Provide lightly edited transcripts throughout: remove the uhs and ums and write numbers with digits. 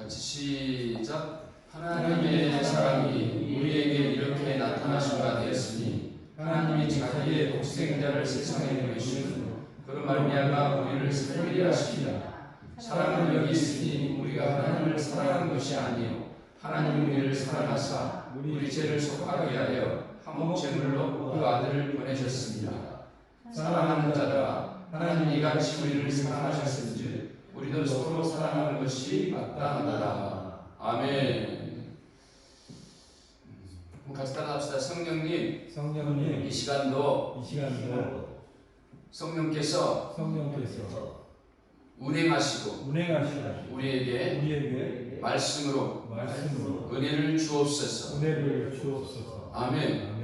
같이 시작. 하나님의 사랑이 우리에게 이렇게 나타나신 바 되었으니 하나님이 자기의 독생자를 세상에 보내시고 그로 말미암아 우리를 살리게 하시니라. 사랑은 여기 있으니 우리가 하나님을 사랑한 것이 아니요 하나님 우리를 사랑하사 우리 죄를 속하게 하여 한몫 제물로 그 아들을 보내셨습니다. 사랑하는 자들아, 하나님이 이같이 우리를 사랑하셨은즉 우리도 서로 사랑하는 것이 마땅하다. 아멘. 같이 따라합시다. 성령님, 이 시간도 성령께서 운행하시고 우리에게 말씀으로 은혜를 주옵소서. 아멘.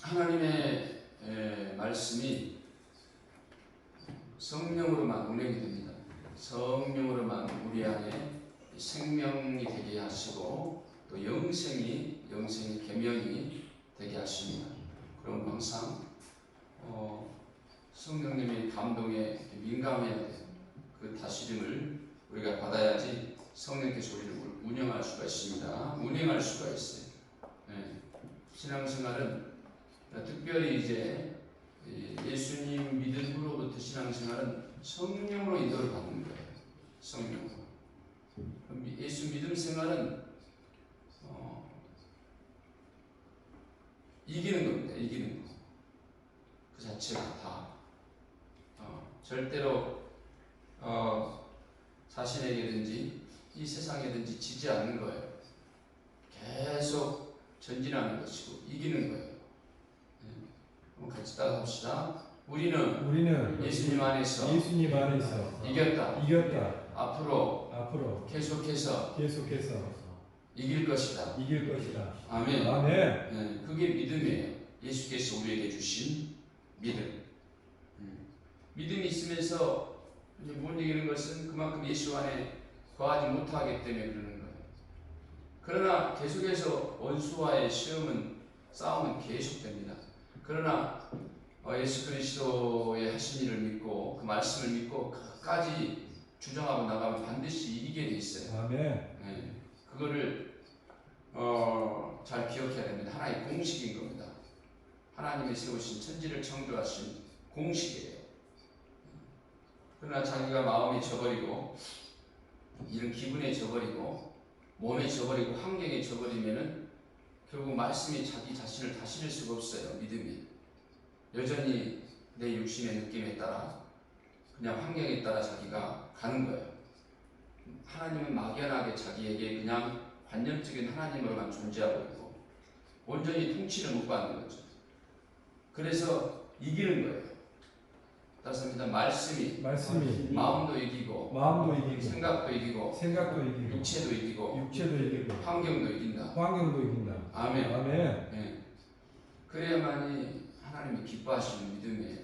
하나님의 말씀이 성령으로만 운행이 됩니다. 성령으로만 우리 안에 생명이 되게 하시고 또 영생이 계명이 되게 하십니다. 그럼 항상 성령님의 감동에 민감해야 돼요. 그 다스림을 우리가 받아야지 성령께서 우리를 운영할 수가 있습니다. 운행할 수가 있어요. 네. 신앙생활은 특별히 이제 예수님 믿음으로부터 신앙생활은 성령으로 인도를 받는 거예요. 성령으로. 예수 믿음 생활은 이기는 겁니다. 이기는 거. 그 자체가 다 절대로 자신에게든지 이 세상에든지 지지 않는 거예요. 계속 전진하는 것이고 이기는 거예요. 한번 같이 따라합시다. 우리는 예수님 안에서 이겼다. 앞으로 계속해서 이길 것이다. 아멘. 네, 그게 믿음이에요. 예수께서 우리에게 주신 믿음. 믿음이 있으면서 이제 못 이기는 것은 그만큼 예수 안에 거하지 못하기 때문에 그러는 거예요. 그러나 계속해서 원수와의 싸움은 계속됩니다. 그러나 예수 그리스도의 하신 일을 믿고 그 말씀을 믿고 끝까지 주장하고 나가면 반드시 이기게 돼 있어요. 아멘. 네, 그거를 잘 기억해야 됩니다. 하나의 공식인 겁니다. 하나님이 세우신 천지를 창조하신 공식이에요. 그러나 자기가 마음이 져버리고 이런 기분에 져버리고 몸에 져버리고 환경에 져버리면은 결국 말씀이 자기 자신을 다스릴 수가 없어요. 믿음이 여전히 내 육신의 느낌에 따라 그냥 환경에 따라 자기가 가는 거예요. 하나님은 막연하게 자기에게 그냥 관념적인 하나님으로만 존재하고 있고 온전히 통치를 못 받는 거죠. 그래서 이기는 거예요. 따라서 말씀이 마음도 이기고 생각도 이기고 육체도 이기고 환경도 이긴다. 아멘. 네. 그래야만이 하나님이 기뻐하시는 믿음이에요.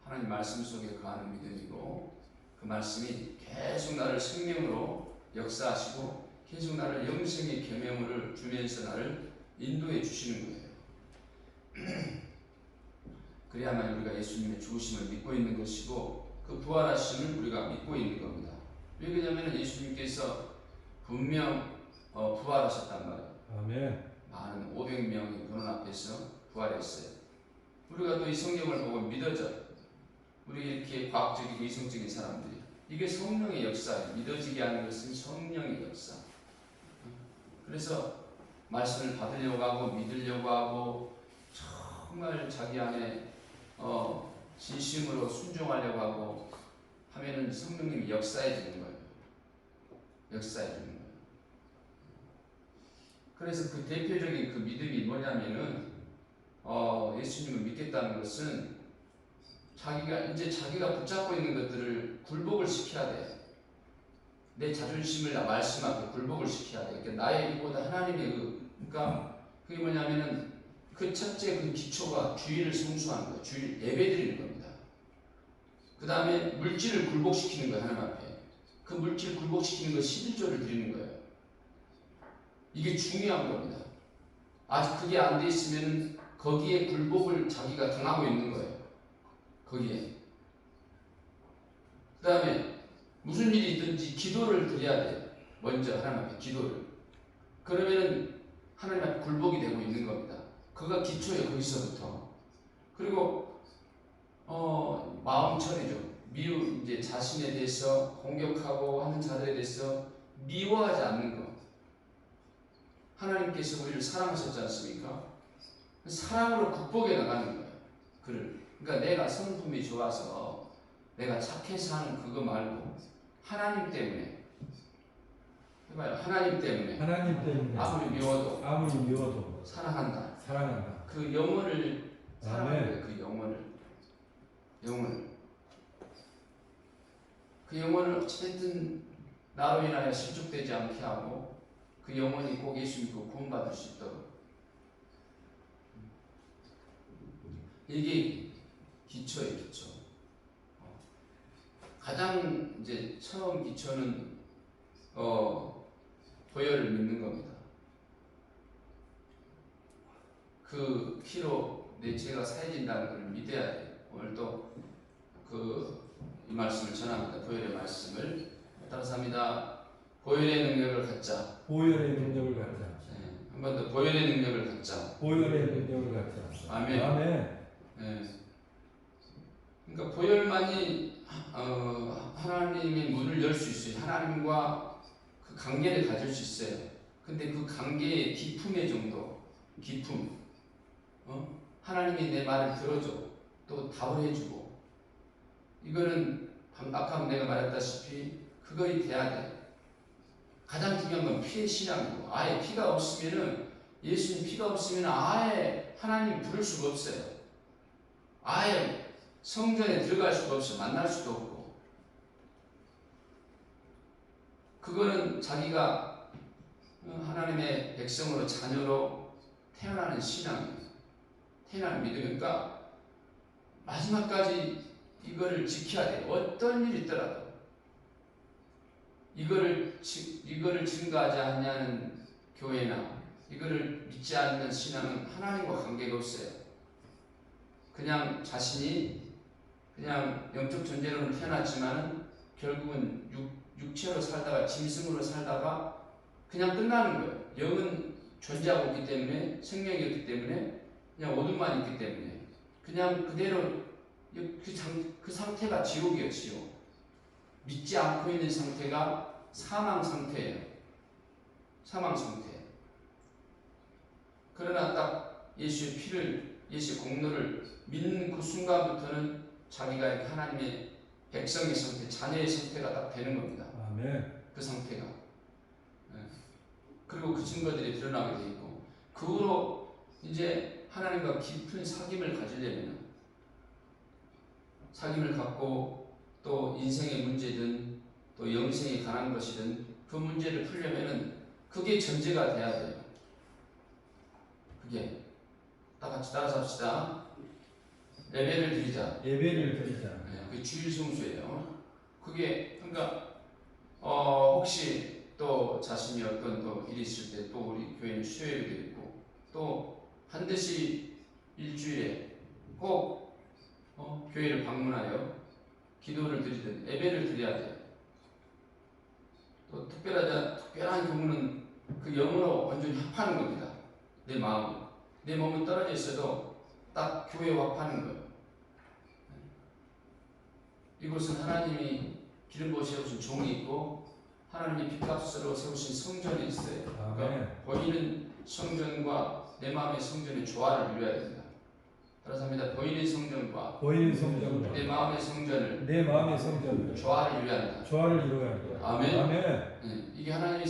하나님 말씀 속에 거하는 믿음이고 그 말씀이 계속 나를 생명으로 역사하시고 계속 나를 영생의 계명을 주면서 나를 인도해 주시는 거예요. 그래야만 우리가 예수님의 죽으심을 믿고 있는 것이고 그 부활하심을 우리가 믿고 있는 겁니다. 왜 그러냐면 예수님께서 분명 부활하셨단 말이에요. 아멘. 많은 500명의 근원 앞에서 부활했어요. 우리가 또 이 성경을 보고 믿어져요. 우리 이렇게 과학적이고 이성적인 사람들이 이게 성령의 역사예요. 믿어지게 하는 것은 성령의 역사. 그래서 말씀을 받으려고 하고 믿으려고 하고 정말 자기 안에 진심으로 순종하려고 하고 하면은 성령님이 역사해 주는 거예요. 역사해 주는 거예요. 그래서 그 대표적인 그 믿음이 뭐냐면은 예수님을 믿겠다는 것은 자기가 붙잡고 있는 것들을 굴복을 시켜야 돼. 내 자존심을 말씀 앞에 굴복을 시켜야 돼. 그러니까 나의 일보다 하나님의 그러니까 그게 뭐냐면은 그 첫째 그 기초가 주일을 성수하는 거예요. 주일 예배드리는 겁니다. 그 다음에 물질을 굴복시키는 거예요. 하나님 앞에. 그 물질 굴복시키는 거 11조를 드리는 거예요. 이게 중요한 겁니다. 아직 그게 안 돼 있으면 거기에 굴복을 자기가 당하고 있는 거예요. 거기에. 다음에 무슨 일이 있든지 기도를 드려야 돼요. 먼저 하나님 앞에 기도를. 그러면은 하나님 앞에 굴복이 되고 있는 겁니다. 그가 기초예요. 거기서부터. 그리고 마음 처리죠. 이제 자신에 대해서 공격하고 하는 자들에 대해서 미워하지 않는 것. 하나님께서 우리를 사랑하셨지 않습니까? 사랑으로 극복해 나가는 거예요. 그러니까 내가 성품이 좋아서 내가 착해서 하는 그거 말고 하나님 때문에 해봐요. 하나님 때문에 아무리 미워도 사랑한다. 그 영혼을 사랑하는 거예요. 그 영혼을 어찌됐든 나로 인하여 실족되지 않게 하고 그 영혼이 꼭 예수 믿고 구원받을 수 있도록. 이게 기초예요. 기초. 가장 이제 처음 기초는 보혈을 믿는 겁니다. 그 피로 내 죄가 사해진다는 걸 믿어야 돼요. 오늘도 이 말씀을 전합니다. 보혈의 말씀을 따라서 합니다. 보혈의 능력을 갖자. 네, 한 번 더 보혈의 능력을 갖자. 아멘. 네. 그러니까 보혈만이 하나님의 문을 열 수 있어요. 하나님과 그 관계를 가질 수 있어요. 근데 그 관계의 깊음의 정도, 하나님이 내 말을 들어줘, 또 답을 해주고, 이거는 아까 내가 말했다시피 그거에 돼야 돼. 가장 중요한 건 피의 신앙이고, 아예 피가 없으면은, 예수님 피가 없으면 아예 하나님 부를 수가 없어요. 아예 성전에 들어갈 수가 없어요. 만날 수도 없고. 그거는 자기가 하나님의 백성으로 자녀로 태어나는 신앙이에요. 태어나는 믿으니까 마지막까지 이거를 지켜야 돼요. 어떤 일이 있더라도. 이거를 증거하지 않냐는 교회나 이거를 믿지 않는 신앙은 하나님과 관계가 없어요. 그냥 자신이 그냥 영적 존재로는 태어났지만은 결국은 육체로 살다가 짐승으로 살다가 그냥 끝나는 거예요. 영은 존재하고 있기 때문에, 생명이 없기 때문에, 그냥 어둠만 있기 때문에 그냥 그대로 그 상태가 지옥이에요. 지옥. 믿지 않고 있는 상태가 사망 상태예요. 사망 상태. 그러나 딱 예수의 피를, 예수의 공로를 믿는 그 순간부터는 자기가 이렇게 하나님의 백성의 상태, 자녀의 상태가 딱 되는 겁니다. 아멘. 그 상태가. 네. 그리고 그 증거들이 드러나게 돼 있고, 그 후로 이제 하나님과 깊은 사귐을 가지려면, 사귐을 갖고 또 인생의 문제든 또 영생에 관한 것이든 그 문제를 풀려면은 그게 전제가 돼야 돼요. 그게 다 같이 따라서 합시다. 예배를 드리자. 네, 그 주일 성수예요. 그게 그러니까 혹시 또 자신이 어떤 또 일이 있을 때 또 우리 교회는 수요일도 있고 또 반드시 일주일에 꼭 교회를 방문하여 기도를 드리든 예배를 드려야 돼요. 또 특별한 경우는 그 영으로 완전히 합하는 겁니다. 내 마음이. 내 몸은 떨어져 있어도 딱 교회에 합하는 거예요. 이곳은 하나님이 기름 부어 세우신 종이 있고 하나님이 핏값으로 세우신 성전이 있어요. 그러니까 보이는 성전과 내 마음의 성전의 조화를 이루어야 됩니다. 따라서 합니다. 보이는 성전과 내 마음의 성전을 조화를 이루어야 합니다. 아멘. 네, 이게 하나님이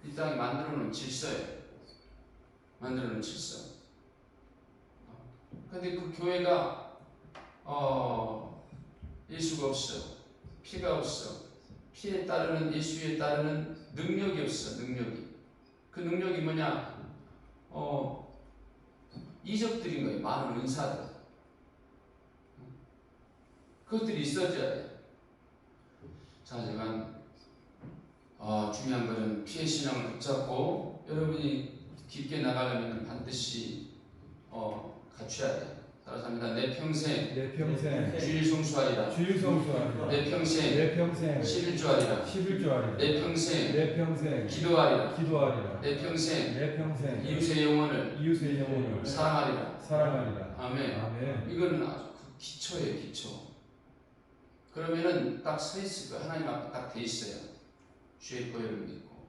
이 땅에 만들어 놓은 질서예요. 근데 그 교회가 예수가 없어, 피가 없어, 피에 따르는 예수에 따르는 능력이 없어. 그 능력이 뭐냐? 이적들인 거예요. 많은 은사들. 그것들이 있어져야 돼요. 자, 하지만 중요한 것은 피의 신앙을 붙잡고 여러분이 깊게 나가려면 반드시 갖춰야 돼요. 따라서 합니다. 내 평생 내 평생 주일 성수하리라. 주일 성수하리라. 내 평생 내 평생 11조하리라. 11조하리라. 내 평생 내 평생 기도하리라. 기도하리라. 내 평생 내 평생 이웃의 영혼을 이웃의 영혼을 사랑하리라. 사랑하리라. 아멘. 아멘. 이거는 아주 그 기초예요, 기초. 그러면은 딱 서 있을 거예요. 하나님 앞에 딱 돼 있어요. 주의 보혈을 믿고.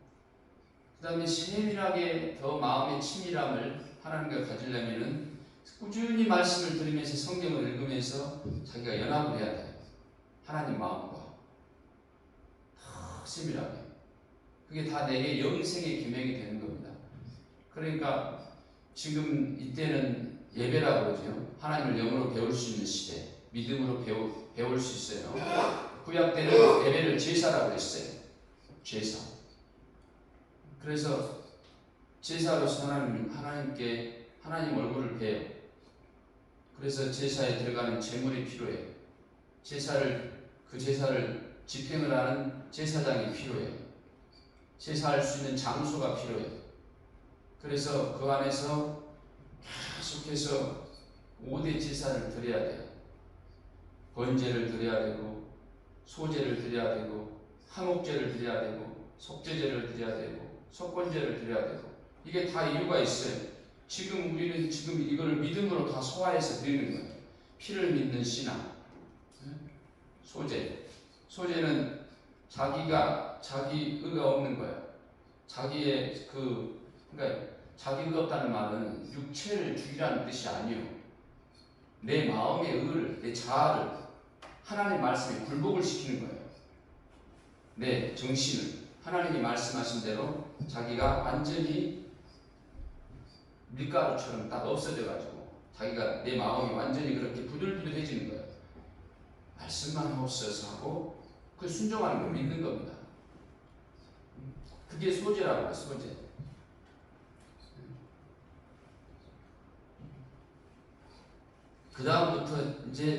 그 다음에 세밀하게 더 마음의 친밀함을 하나님과 가지려면은 꾸준히 말씀을 들으면서 성경을 읽으면서 자기가 연합을 해야 돼요. 하나님 마음과 더 세밀하게. 그게 다 내게 영생의 기명이 되는 겁니다. 그러니까 지금 이때는 예배라고 그러죠. 하나님을 영으로 배울 수 있는 시대, 믿음으로 배울 수 있어요. 구약 때는 예배를 제사라고 했어요. 제사. 그래서 제사로서 하나님께 하나님 얼굴을 봬요. 그래서 제사에 들어가는 제물이 필요해요. 그 제사를 집행을 하는 제사장이 필요해요. 제사할 수 있는 장소가 필요해요. 그래서 그 안에서 계속해서 5대 제사를 드려야 돼요. 번제를 드려야 되고, 소제를 드려야 되고, 한옥제를 드려야 되고, 속죄제를 드려야 되고, 속건제를 드려야 되고, 이게 다 이유가 있어요. 지금 우리는 이거를 믿음으로 다 소화해서 드리는 거예요. 피를 믿는 신앙, 소제. 소제는 자기 의가 없는 거예요. 그러니까 자기 의가 없다는 말은 육체를 죽이라는 뜻이 아니에요. 내 마음의 의를, 내 자아를 하나님의 말씀에 굴복을 시키는 거예요. 내 정신을 하나님이 말씀하신 대로 자기가 완전히 밀가루처럼 딱 없어져가지고 자기가 내 마음이 완전히 그렇게 부들부들해지는 거예요. 말씀만 없어서 하고 그 순종하는 걸 믿는 겁니다. 그게 소제라고 해요. 소제. 그 다음부터 이제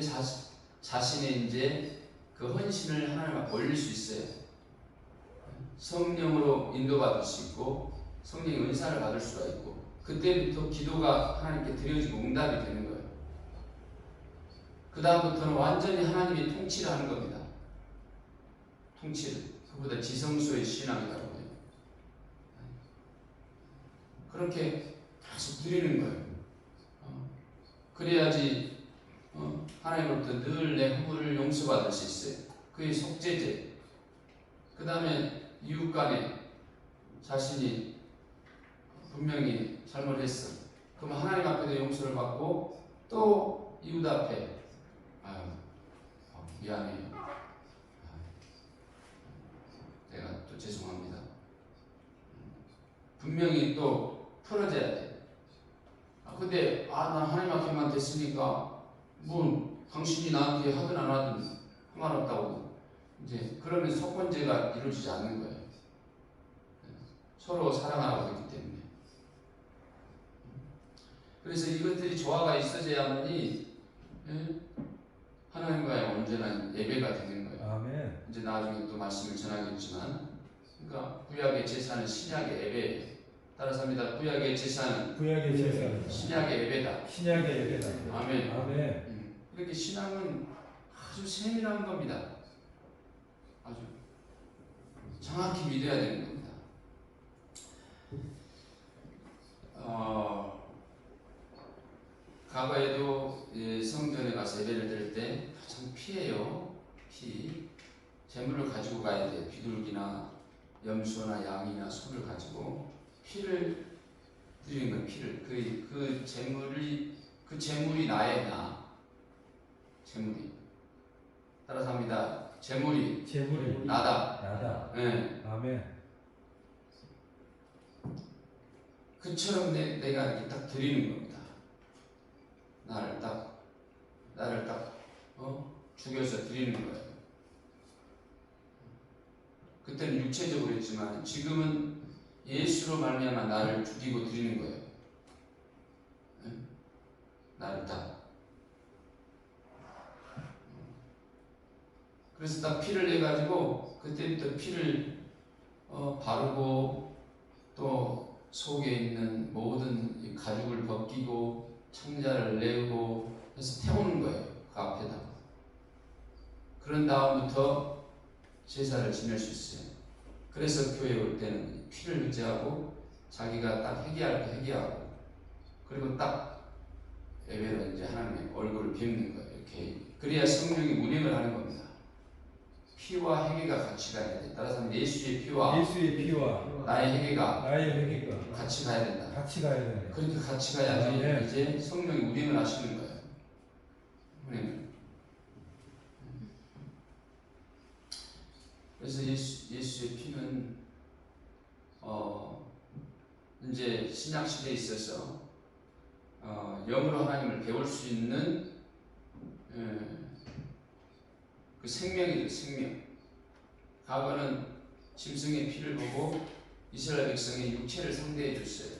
자신의 이제 그 헌신을 하나님 앞에 올릴 수 있어요. 성령으로 인도받을 수 있고 성령의 은사를 받을 수가 있고 그때부터 기도가 하나님께 드려지고 응답이 되는 거예요. 그 다음부터는 완전히 하나님이 통치를 하는 겁니다. 통치를. 그보다 지성소의 신앙이라고 해요. 그렇게 계속 드리는 거예요. 그래야지 하나님으로부터 늘 내 허물을 용서받을 수 있어요. 그게 속죄제. 그 다음에 이웃 간에 자신이 분명히 잘못했어. 그럼 하나님 앞에도 용서를 받고 또 이웃 앞에 미안해요. 내가 또 죄송합니다. 분명히 또 풀어져야 돼. 근데 난 하나님 앞에만 됐으니까 뭐 당신이 나한테 하든 안 하든 상관없다고 이제 그러면 속건제가 이루어지지 않는 거예요. 서로 사랑하라고 했기 때문에. 그래서 이것들이 조화가 있어져야만이 하나님과의 온전한 예배가 되는 거예요. 아멘. 이제 나중에 또 말씀을 전하겠지만, 그러니까 구약의 제사는 신약의 예배예요. 따라서 합니다. 구약의 제사는 신약의 예배다. 신약의 예배다. 아멘. 아멘. 그렇게 신앙은 아주 세밀한 겁니다. 아주 정확히 믿어야 되는 겁니다. 과거에도 성전에 가서 예배를 드릴 때 가장 피해요. 재물을 가지고 가야 돼요. 비둘기나 염소나 양이나 소를 가지고 피를 드리는 거예요. 피를. 그 재물이 나의 나. 재물이. 따라서 합니다. 재물이 나다. 네. 아멘. 그처럼 내가 이렇게 딱 드리는 겁니다. 나를 딱 죽여서 드리는 거예요. 그때는 육체적으로 했지만 지금은 예수로 말미암아 나를 죽이고 드리는 거예요. 네? 나를 딱. 그래서 딱 피를 내 가지고 그때부터 피를 바르고 또 속에 있는 모든 가죽을 벗기고 창자를 내고 그래서 태우는 거예요. 그 앞에다가. 그런 다음부터 제사를 지낼 수 있어요. 그래서 교회 올 때는 피를 의지하고 자기가 딱 회개할 거 회개하고 그리고 딱 예배로 이제 하나님의 얼굴을 뵙는 거예요. 이렇게 그래야 성령이 운행을 하는 겁니다. 피와 회개가 같이 가야 돼. 따라서 예수의 피와 나의 회개가 같이 가야 된다. 같이 가야 돼. 그렇게 같이 가야지 네. 이제 성령이 운행을 하시는 거예요. 운행을. 그래서 예수의 피는 이제 신약 시대에 있어서 영으로 하나님을 배울 수 있는 그 생명이죠. 생명. 과거는 짐승의 피를 보고 이스라엘 백성의 육체를 상대해 줬어요.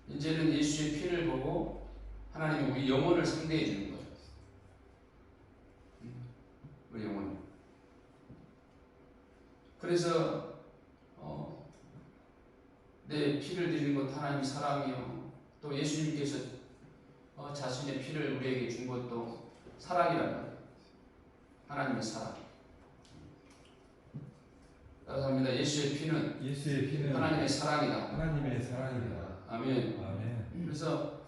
이제는 예수의 피를 보고 하나님이 우리 영혼을 상대해 주는 거예요. 우리 영혼. 그래서 내 피를 드리는 것 하나님 사랑이요. 또 예수님께서 자신의 피를 우리에게 준 것도 사랑이라는 거예요. 하나님의 사랑. 감사합니다. 예수의 피는 하나님의 사랑이다. 하나님의 사랑이다. 아멘. 아멘. 그래서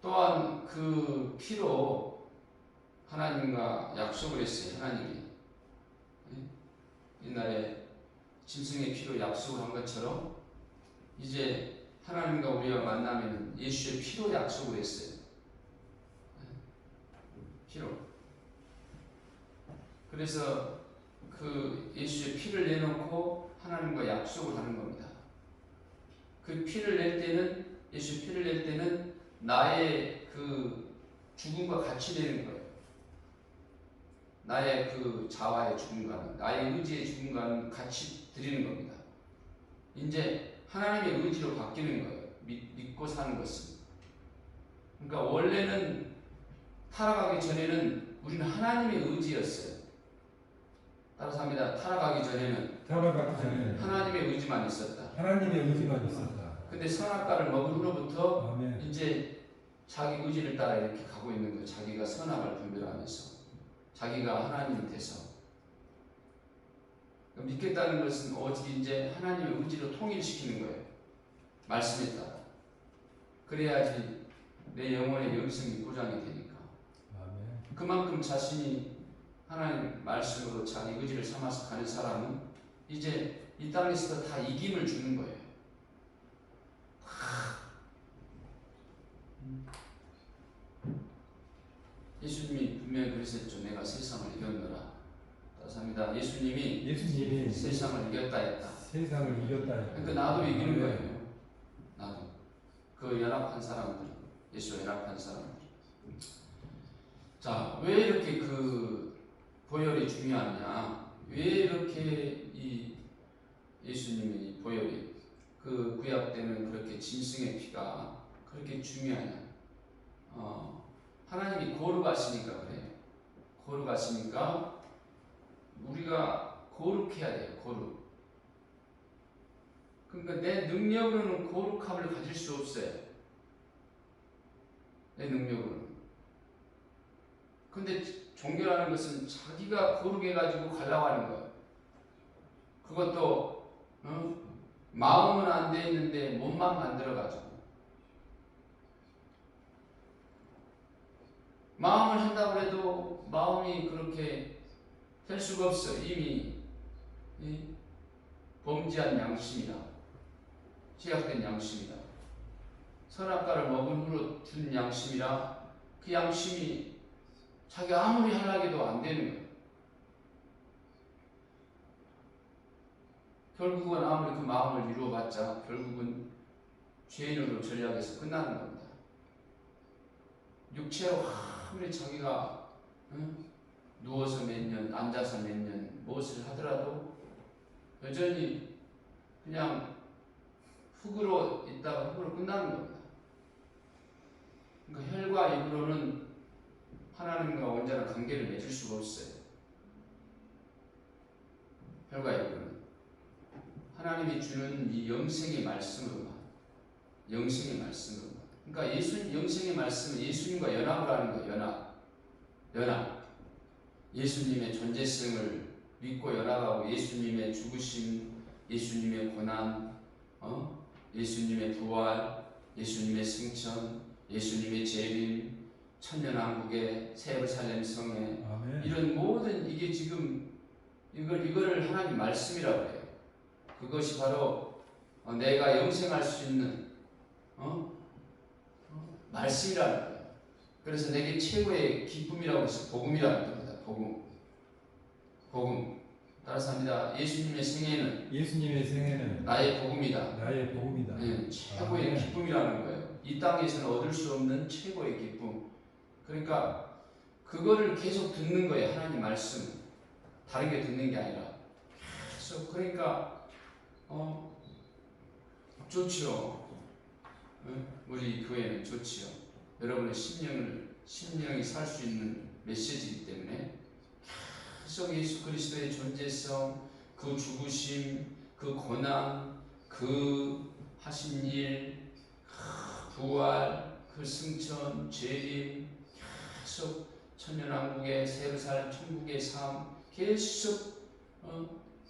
또한 그 피로 하나님과 약속을 했어요. 하나님이 옛날에 짐승의 피로 약속을 한 것처럼 이제 하나님과 우리가 만나면 예수의 피로 약속을 했어요. 피로. 그래서 그 예수의 피를 내놓고 하나님과 약속을 하는 겁니다. 그 피를 낼 때는 예수의 피를 낼 때는 나의 그 죽음과 같이 되는 거예요. 나의 그 자아의 죽음과는 나의 의지의 죽음과는 같이 드리는 겁니다. 이제 하나님의 의지로 바뀌는 거예요. 믿고 사는 것은. 그러니까 원래는 타락하기 전에는 우리는 하나님의 의지였어요. 따라서 합니다. 타락하기 전에는 하나님의 의지만 있었다. 하나님의 의지만 있었다. 근데 선악과를 먹은 후로부터 아멘. 이제 자기 의지를 따라 이렇게 가고 있는 거예요. 자기가 선악을 분별하면서 자기가 하나님이 돼서 믿겠다는 것은 오직 이제 하나님의 의지로 통일시키는 거예요. 말씀에 따라. 그래야지 내 영혼의 영성이 보장이 되니까. 아멘. 그만큼 자신이 하나님 말씀으로 자기 의지를 삼아서 가는 사람은 이제 이 땅에서도 다 이김을 주는 거예요. 예수님이 분명히 그랬었죠. 내가 세상을 이겼노라. 감사합니다. 예수님이 세상을 이겼다 했다. 세상을 이겼다 했다. 그러니까 나도 이기는 거예요. 나도. 그 연합한 사람들, 예수와 연합한 사람들. 자, 왜 이렇게 그 보혈이 중요하냐? 왜 이렇게 이 예수님의 보혈이 그 구약 때는 그렇게 짐승의 피가 그렇게 중요하냐? 하나님이 거룩하시니까 그래요. 거룩하시니까 우리가 거룩해야 돼요. 거룩. 그러니까 내 능력으로는 거룩함을 가질 수 없어요. 내 능력으로는. 근데 종교라는 것은 자기가 거룩해가지고 가려고 하는 거예요. 그것도 마음은 안 돼 있는데 몸만 만들어가지고. 마음을 한다고 해도 마음이 그렇게 될 수가 없어. 이미 범죄한 양심이다. 죄악된 양심이다. 선악과를 먹은 후로 준 양심이라 그 양심이 자기 아무리 하려고 해도 안 되는 거예요. 결국은 아무리 그 마음을 이루어봤자 결국은 죄인으로 전략에서 끝나는 겁니다. 육체로 아무리 자기가 누워서 몇 년, 앉아서 몇 년, 무엇을 하더라도 여전히 그냥 흙으로 있다가 흙으로 끝나는 겁니다. 그러니까 혈과 입으로는 하나님과 온전한 관계를 맺을 수가 없어요. 혈과 입으로는. 하나님이 주는 이 영생의 말씀으로만, 영생의 말씀으로만. 그러니까 영생의 말씀은 예수님과 연합을 하는 거예요. 연합. 예수님의 존재성을 믿고 연합하고 예수님의 죽으심, 예수님의 고난, 예수님의 부활, 예수님의 승천, 예수님의 재림, 천년왕국의 새 예루살렘 성에 아멘. 이런 모든 이게 지금 이거를 하나님 말씀이라고 해요. 그것이 바로 내가 영생할 수 있는 말씀이라는 거예요. 그래서 내게 최고의 기쁨이라고 해서 복음이라고 합니다. 복음. 따라서 합니다. 예수님의 생애는 나의 복음이다. 나의 복음이다. 네, 최고의 아멘. 기쁨이라는 거예요. 이 땅에서는 얻을 수 없는 최고의 기쁨. 그러니까 그거를 계속 듣는 거예요. 하나님 말씀. 다른 게 듣는 게 아니라. 그래서 그러니까 좋지요. 우리 교회는 좋지요. 여러분의 심령이 살 수 있는 메시지이기 때문에 계속 예수 그리스도의 존재성, 그 죽으심, 그 고난, 그 하신 일, 부활, 그 승천, 재림, 계속 천년왕국의 새 예루살렘 천국의 삶, 계속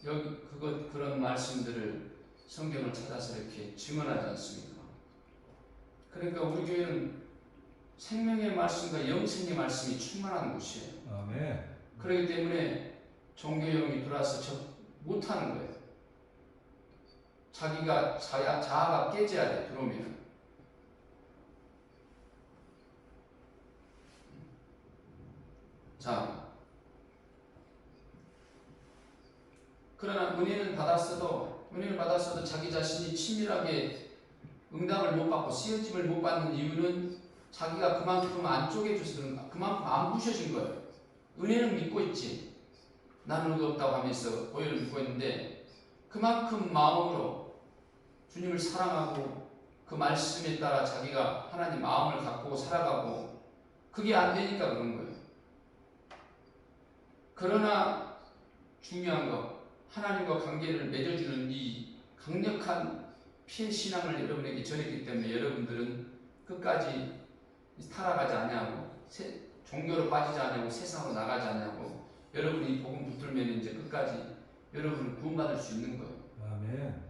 여기 그런 말씀들을 성경을 찾아서 이렇게 증언하지 않습니까? 그러니까 우리 교회는 생명의 말씀과 영생의 말씀이 충만한 곳이에요. 아멘. 그렇기 때문에 종교형이 들어와서 못하는 거예요. 자아가 깨져야 돼, 들어오면. 자, 그러나 은혜를 받았어도 자기 자신이 친밀하게 응답을 못 받고 쓰여짐을 못 받는 이유는 자기가 그만큼 안 쪼개져서 그런가, 그만큼 안 부셔진 거예요. 은혜는 믿고 있지. 나는 의도 없다고 하면서 보혈을 믿고 있는데 그만큼 마음으로 주님을 사랑하고 그 말씀에 따라 자기가 하나님 마음을 갖고 살아가고 그게 안 되니까 그런 거예요. 그러나 중요한 거, 하나님과 관계를 맺어주는 이 강력한 피해신앙을 여러분에게 전했기 때문에 여러분들은 끝까지 타락하지 않냐고, 종교로 빠지지 않냐고, 세상으로 나가지 않냐고, 여러분이 이 복음 붙들면 이제 끝까지 여러분은 구원받을 수 있는 거예요. 아멘.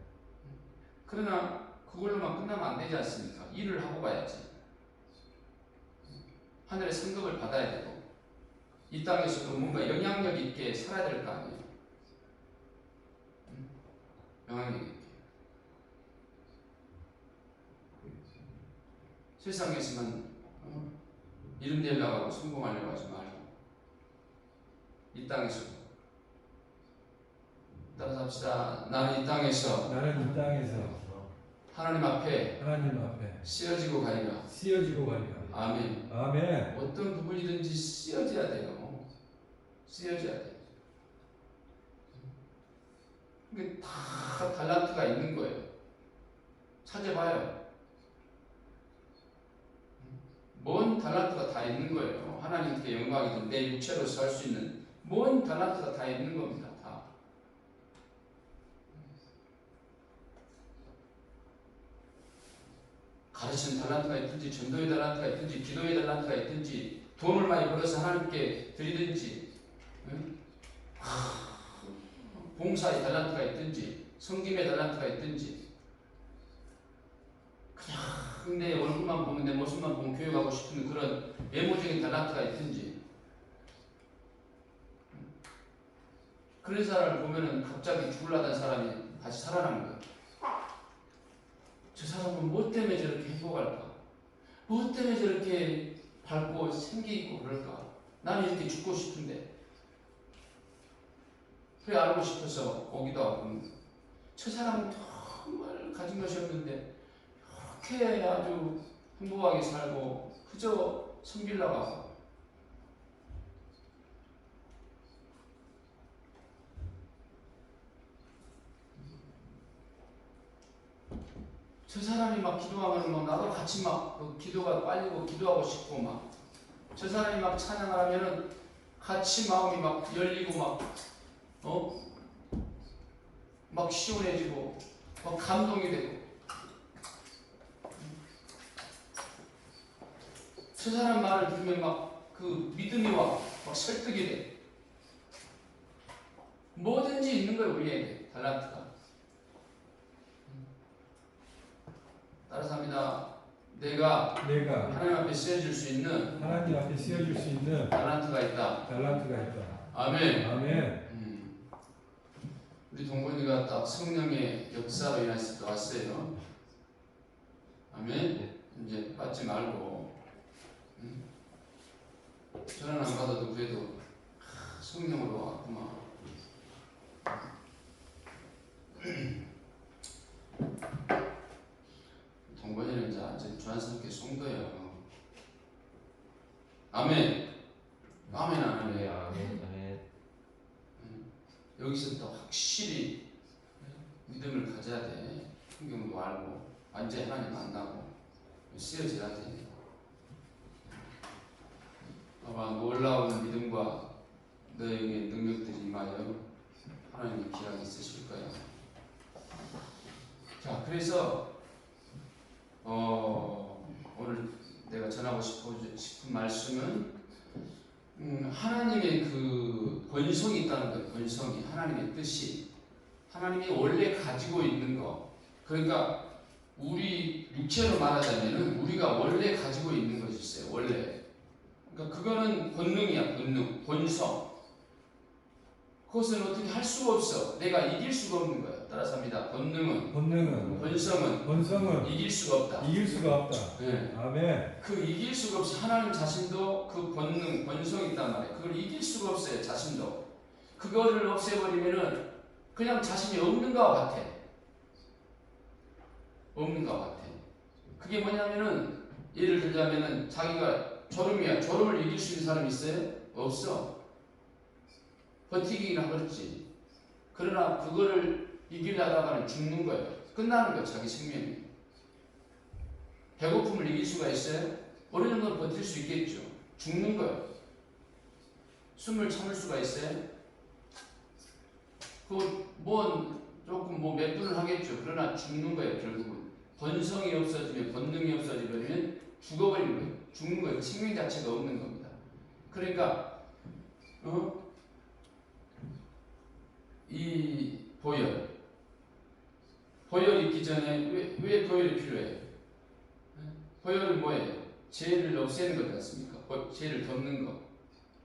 그러나 그걸로만 끝나면 안 되지 않습니까? 일을 하고 가야지. 하늘의 상급을 받아야 되고 이 땅에서도 뭔가 영향력 있게 살아야 될 거 아니에요. 영향력 있게. 세상에서만 이름 내려고 하고 성공하려고 하지 말고 이 땅에서도 따라서 합시다. 나는 이 땅에서 하나님 앞에 쓰여지고 가리라. 아멘. 아멘. 어떤 부분이든지 쓰여져야 돼요. 쓰여져야 돼요. 이게 다 달란트가 있는 거예요. 찾아봐요. 뭔 달란트가 다 있는 거예요. 하나님께 영광이든 내 육체로서 할 수 있는 뭔 달란트가 다 있는 겁니다. 다. 가르치는 달란트가 있든지 전도의 달란트가 있든지 기도의 달란트가 있든지 돈을 많이 벌어서 하나님께 드리든지 봉사의 달란트가 있든지 섬김의 달란트가 있든지 그냥 내 얼굴만 보면 내 모습만 보면 교육하고 싶은 그런 외모적인 달란트가 있든지 그런 사람을 보면은 갑자기 죽으려던 사람이 다시 살아나는 거예요. 저 사람은 뭐 때문에 저렇게 행복할까? 뭐 때문에 저렇게 밝고 생기있고 그럴까? 나는 이렇게 죽고 싶은데 그래 알고 싶어서 오기도 하고 저 사람은 정말 가진 것이 없는데 이렇게 아주 행복하게 살고 그저 섬기려고 하고 저 사람이 막 기도하면 막 나도 같이 막 기도가 빨리고 기도하고 싶고 막 저 사람이 막 찬양을 하면은 같이 마음이 막 열리고 막 시원해지고 막 감동이 되고 저 사람 말을 들으면 막 그 믿음이 와, 막 설득이 돼. 뭐든지 있는 거예요, 우리에게 달란트가. 따라서 합니다. 내가 하나님 앞에 쓰여질 수 있는 하나님 앞에 쓰여질 수 있는 달란트가 있다. 달란트가 있다. 아멘. 아멘. 우리 동건이가 딱 성령의 역사로 인해서 또 왔어요. 아멘. 이제 빠지 말고. 저는 안 받아도 그래도 성령으로 왔구만. 동건이는 이제 완전 주한성교 성도예요. 아멘. 아멘 안 하네. 아멘. 여기서 또 확실히 믿음을 가져야 돼. 성경도 알고 완전히 하나님 만나고 쓰여져야 돼. 아마 놀라운 믿음과 너에게 능력들이 임하여 하나님의 기약이 있으실 거야. 자, 그래서 오늘 내가 전하고 싶은 말씀은 하나님의 그 본성이 있다는 거예요. 본성이 하나님의 뜻이 하나님이 원래 가지고 있는 거. 그러니까 우리 육체로 말하자면은 우리가 원래 가지고 있는 것이 있어요. 원래. 그러니까 그거는 본능이야. 본능, 본성. 그것은 어떻게 할 수가 없어. 내가 이길 수가 없는 거야. 따라서 합니다. 본성은 이길 수가 없다. 이길 수가 없다. 네. 아멘. 그 이길 수가 없어. 하나님 자신도 그 본능, 본성이 있단 말이에요. 그걸 이길 수가 없어요. 자신도. 그거를 없애버리면은 그냥 자신이 없는 것 같아. 없는 것 같아. 그게 뭐냐면은 예를 들자면은 자기가 졸음이야. 졸음을 이길 수 있는 사람이 있어요? 없어. 버티기나 그렇지. 그러나 그거를 이기려다가는 죽는 거예요. 끝나는 거예요. 자기 생명이. 배고픔을 이길 수가 있어요? 어느 정도는 버틸 수 있겠죠. 죽는 거예요. 숨을 참을 수가 있어요? 조금 몇 분을 하겠죠. 그러나 죽는 거예요. 결국은. 본성이 없어지면, 본능이 없어지면 죽어버리는 거예요. 죽는 거예요. 생명 자체가 없는 겁니다. 그러니까 이 보혈 있기 전에 왜 보혈이 필요해요? 보혈은 뭐예요? 죄를 없애는 것 같습니까? 죄를 덮는 것,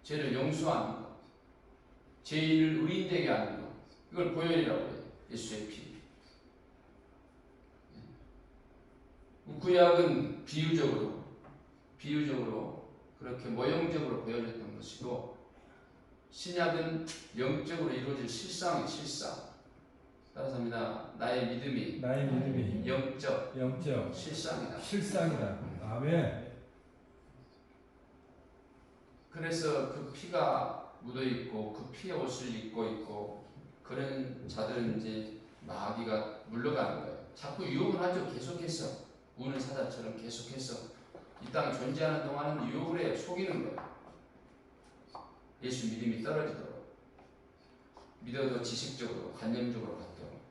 죄를 용서하는 것, 죄를 의인되게 하는 것, 이걸 보혈이라고 해요. 예수의 피. 구약은 비유적으로 그렇게 모형적으로 보여졌던 것이고, 신약은 영적으로 이루어질 실상. 따라서 합니다. 나의 믿음이 영적 실상이다. 아멘. 그래서 그 피가 묻어 있고 그 피의 옷을 입고 있고 그런 자들은 이제 마귀가 물러가는 거예요. 자꾸 유혹을 하죠. 계속해서 우는 사자처럼 계속해서 이 땅에 존재하는 동안은 유혹을 해요. 속이는 거예요. 예수 믿음이 떨어지도록, 믿어도 지식적으로, 관념적으로 갖도록.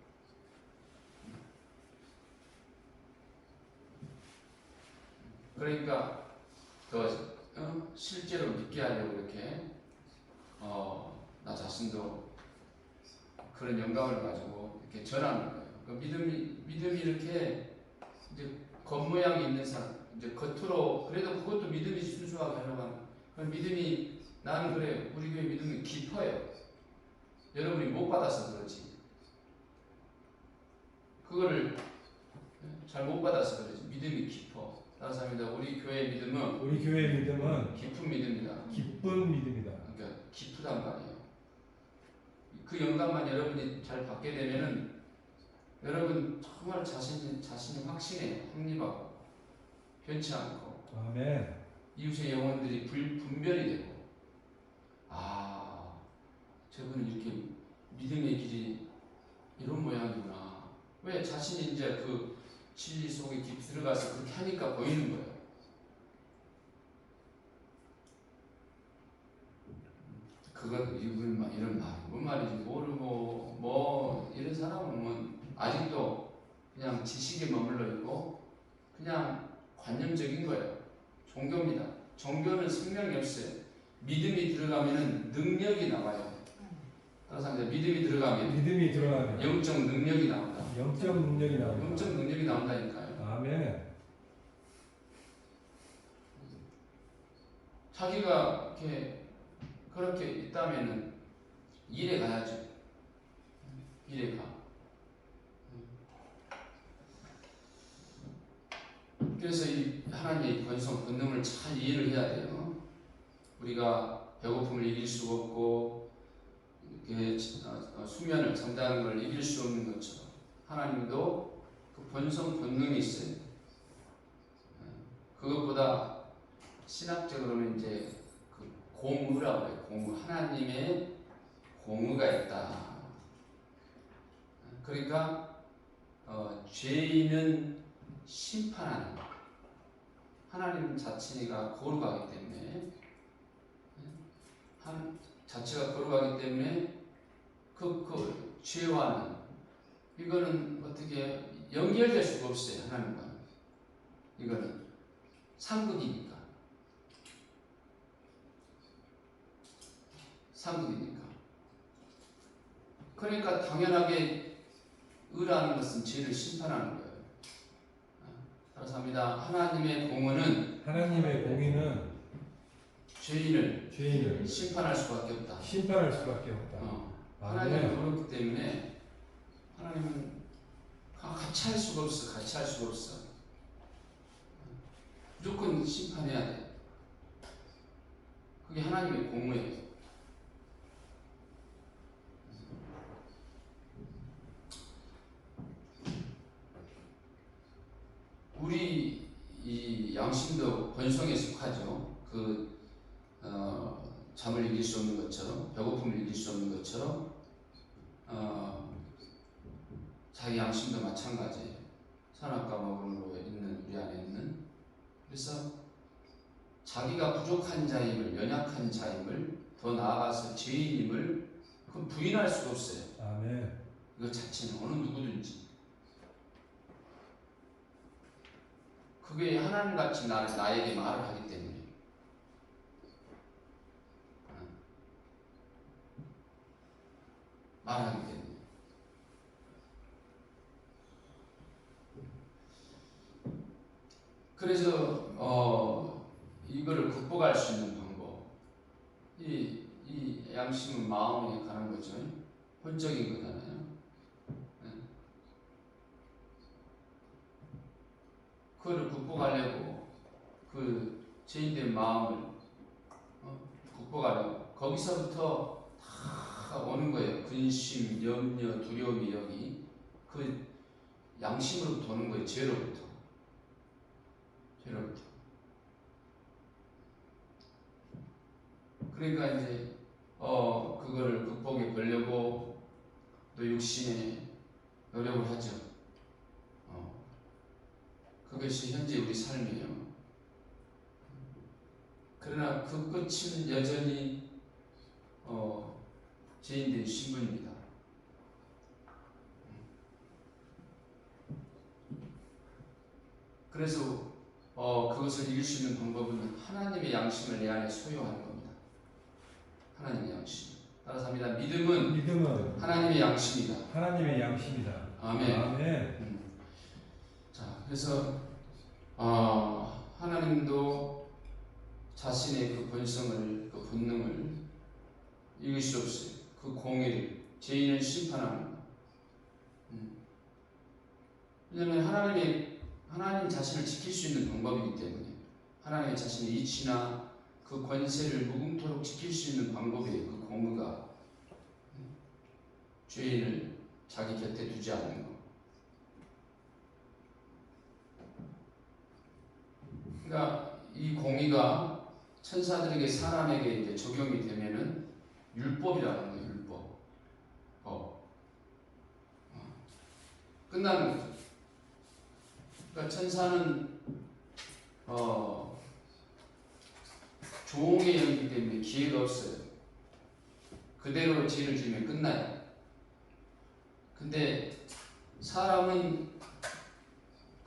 그러니까 더 실제로 믿게 하려고 이렇게 나 자신도 그런 영감을 가지고 이렇게 전하는 거예요. 그 믿음이 이렇게 이제 겉모양이 있는 사람, 이제 겉으로 그래도 그것도 믿음이 순수하게 하려고 하는. 그 믿음이 나는 그래요. 우리 교회 믿음이 깊어요. 여러분이 못 받아서 그렇지. 그거를 잘 못 받아서 그렇지. 믿음이 깊어. 따라서 합니다. 우리 교회의 믿음은 깊은 믿음이다. 그러니까 깊으단 말이에요. 그 영감만 여러분이 잘 받게 되면은 여러분 정말 자신이 확신해요. 확립하고 변치 않고. 아멘. 이웃의 영혼들이 분별이 되고, 저분은 이렇게 믿음의 길이 이런 모양이구나. 왜? 자신이 이제 그 진리 속에 깊이 들어가서 그렇게 하니까 보이는 거예요. 이런 말이 뭔 말인지 모르고 이런 사람은 아직도 그냥 지식에 머물러 있고 그냥 관념적인 거예요. 종교입니다. 종교는 생명이 없어요. 믿음이 들어가면은 능력이 나와요. 따라서 믿음이 들어가면 믿음이 들어가면 영적 능력이 나온다. 영적 능력이 나옵니다. 영적 능력이 나온다니까요. 아멘. 자기가 이렇게 그렇게 있다면은 일에 가야죠. 일에 가. 그래서 이 하나님의 권성 본능을 잘 이해를 해야 돼요. 우리가 배고픔을 이길 수 없고 수면을 잠자는 걸 이길 수 없는 것처럼 하나님도 그 본성 본능이 있어요. 그것보다 신학적으로는 이제 그 공의라고 해요. 공의. 하나님의 공의가 있다. 그러니까 죄인은 심판하는 하나님 자체가 거룩하기 때문에 자체가 거룩하기 때문에 그 죄와는 이거는 어떻게 연결될 수가 없어요. 하나님과 이거는 상극이니까 그러니까 당연하게 의라는 것은 죄를 심판하는 거예요. 따라서 합니다. 하나님의 공의는 죄인을 심판할 수밖에 없다. 하나님은 그렇기 때문에 하나님은 같이 할 수가 없어. 무조건 심판해야 돼. 그게 하나님의 공의예요. 우리 이 양심도 본성에 속하죠. 잠을 이길 수 없는 것처럼, 배고픔을 이길 수 없는 것처럼, 자기 양심도 마찬가지예요. 선악과 먹음으로 있는 우리 안에 있는. 그래서 자기가 부족한 자임을, 연약한 자임을, 더 나아가서 죄인임을 그 부인할 수가 없어요. 아멘. 이거 자체는 어느 누구든지. 그게 하나님같이 나에게 말을 하기 때문에. 말하기 때문에. 그래서 이거를 극복할 수 있는 방법. 이 양심은 마음에 가는 거죠. 본적인 거잖아요. 그거를 극복하려고 그 죄인된 마음을 극복하려고 거기서부터 다 오는 거예요. 근심, 염려, 두려움이 여기 그 양심으로부터 오는 거예요. 죄로부터. 그러니까 이제 그거를 극복해 보려고 또 욕심에 노력을 하죠. 그것이 현재 우리 삶이에요. 그러나 그 끝은 여전히 죄인된 신분입니다. 그래서 그것을 이길 수 있는 방법은 하나님의 양심을 내 안에 소유하는 겁니다. 하나님의 양심. 따라서 합니다. 믿음은 하나님의 양심이다. 아멘. 자, 그래서 하나님도 자신의 그 본성을, 그 본능을 이길 수 없어요. 그 공의를, 죄인을 심판하는 것. 왜냐하면 하나님 자신을 지킬 수 있는 방법이기 때문에 하나님의 자신의 이치나 그 권세를 무궁토록 지킬 수 있는 방법이에요. 그 공의가 죄인을 자기 곁에 두지 않는 것. 그러니까 이 공의가 천사들에게 사람에게 이제 적용이 되면은 율법이라는 거예요. 율법. 끝나는 거죠. 그러니까 천사는 종의 영이기 때문에 기회가 없어요. 그대로 죄를 지으면 끝나요. 근데 사람은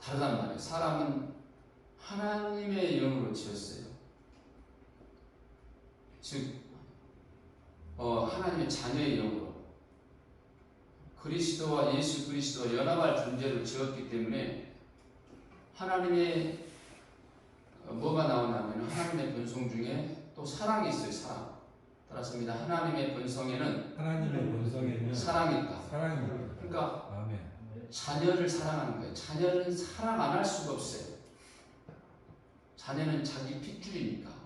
다르단 말이에요. 사람은 하나님의 영으로 지었어요. 즉 하나님의 자녀의 영으로 그리스도와 예수 그리스도와 연합할 존재로 지었기 때문에 하나님의 뭐가 나오냐면 하나님의 본성 중에 또 사랑이 있어요. 사랑. 따라서입니다. 하나님의 본성에는 사랑이 있다. 사랑이. 그러니까 아멘. 자녀를 사랑하는 거예요. 자녀는 사랑 안 할 수가 없어요. 자녀는 자기 핏줄이니까.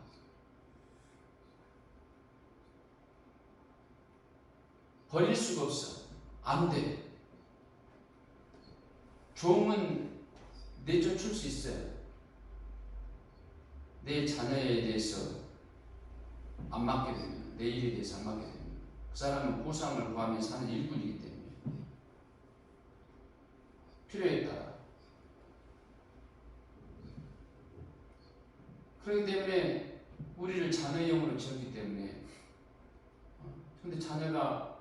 버릴 수가 없어. 안 돼. 종은 내쫓을 수 있어요. 내 자녀에 대해서 안 맞게 되면, 내 일에 대해서 안 맞게 되면 그 사람은 보상을 구하며 사는 일꾼이기 때문에 필요에 따라. 그렇기 때문에 우리를 자녀형으로 지었기 때문에 근데 자녀가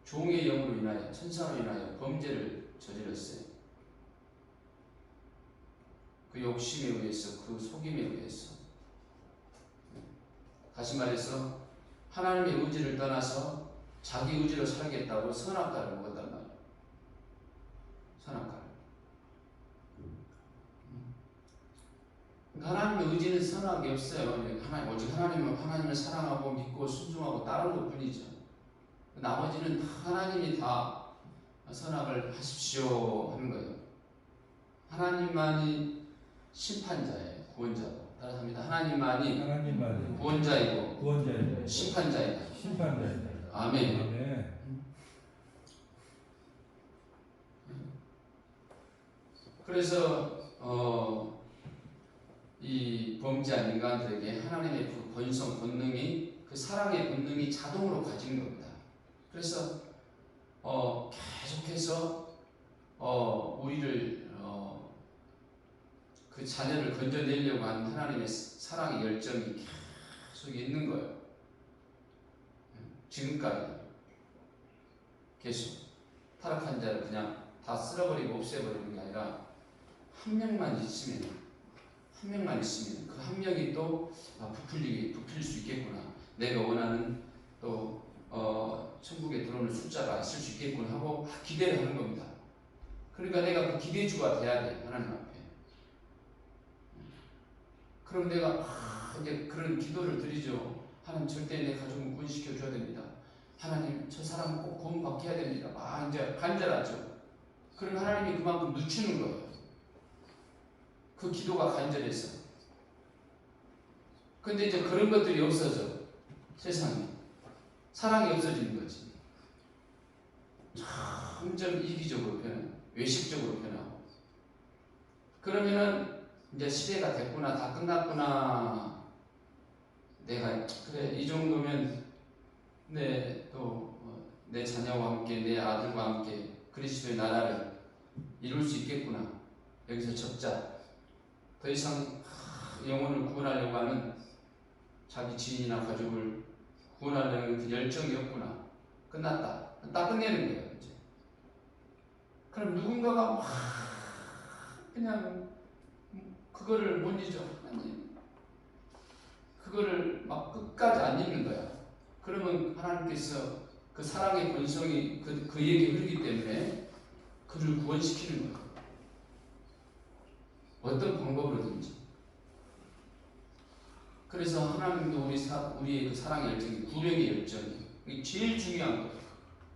종의 영으로 인하여 천사로 인하여 범죄를 저질렀어요. 그 욕심에 의해서, 그 속임에 의해서. 다시 말해서 하나님의 의지를 떠나서 자기 의지로 살겠다고 선악과를 먹었단 말이에요. 선악과를. 하나님의 의지는 선악이 없어요. 오직 하나님을 사랑하고 믿고 순종하고 따르는 것 뿐이죠. 나머지는 하나님이 다 선악을 하십시오 하는 거예요. 하나님만이 심판자예요. 구원자고. 따라합니다. 하나님만이 구원자이고 심판자이다. 아멘. 아멘. 그래서 이 범죄한 인간들에게 하나님의 그 본능이, 그 사랑의 본능이 자동으로 가진 겁니다. 그래서 계속해서 우리를 그 자녀를 건져내려고 하는 하나님의 사랑의 열정이 계속 있는 거예요. 지금까지 계속 타락한 자를 그냥 다 쓸어버리고 없애버리는 게 아니라 한 명만 있으면 그 한 명이 또 부풀릴 수 있겠구나. 내가 원하는 또 천국에 들어오는 숫자가 있을 수 있겠구나 하고 기대를 하는 겁니다. 그러니까 내가 그 기대주가 돼야 돼. 하나님 앞에. 그럼 내가 이제 그런 기도를 드리죠. 하나님 절대 내 가족을 구원시켜 줘야 됩니다. 하나님 저 사람은 꼭 구원받게 해야 됩니다. 이제 간절하죠. 그럼 하나님이 그만큼 늦추는 거예요. 그 기도가 간절해서. 근데 이제 그런 것들이 없어져. 세상에. 사랑이 없어지는 거지. 점점 이기적으로 변하고, 외식적으로 변하고. 그러면은 이제 시대가 됐구나, 다 끝났구나. 내가 그래 이 정도면 내 자녀와 함께, 내 아들과 함께 그리스도의 나라를 이룰 수 있겠구나. 여기서 접자. 더 이상 영혼을 구원하려고 하는 자기 지인이나 가족을 구원하려는 그 열정이 없구나. 끝났다. 딱 끝내는 거예요. 이제. 그럼 누군가가 막 그냥 그거를 못 잊어. 그거를 막 끝까지 안 잊는 거야. 그러면 하나님께서 그 사랑의 본성이 그에게 흐르기 때문에 그를 구원시키는 거예요. 어떤 방법으로든지. 그래서 하나님도 우리의 그 사랑의 열정이 구령의 열정이 이게 제일 중요한 거예요.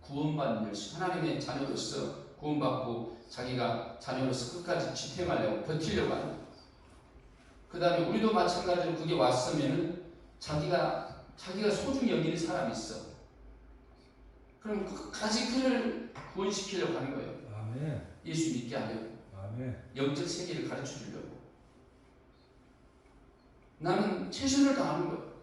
구원받는 열정. 하나님의 자녀로서 구원받고 자기가 자녀로서 끝까지 지탱하려고 버티려고 하는 거예요. 그 다음에 우리도 마찬가지로 그게 왔으면은 자기가 소중히 여기는 사람이 있어. 그럼 끝까지 그를 구원시키려고 하는 거예요. 아멘. 예수 믿게 하려고. 아멘. 영적 세계를 가르쳐 주려고. 나는 최선을 다하는 거예요.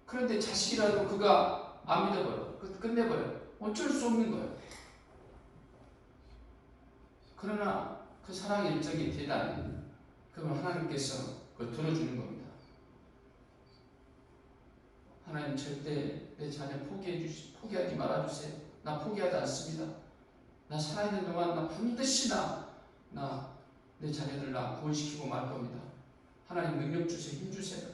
그런데 자식이라도 그가 안 믿어버려. 끝내버려. 어쩔 수 없는 거예요. 그러나 그 사랑의 일정이 대단해. 그럼 하나님께서 그걸 들어주는 겁니다. 하나님 절대 내 자녀 포기하지 말아주세요. 나 포기하지 않습니다. 나 살아있는 동안 나 반드시 내 자녀들 나 구원시키고 말 겁니다. 하나님 능력 주세요. 힘 주세요.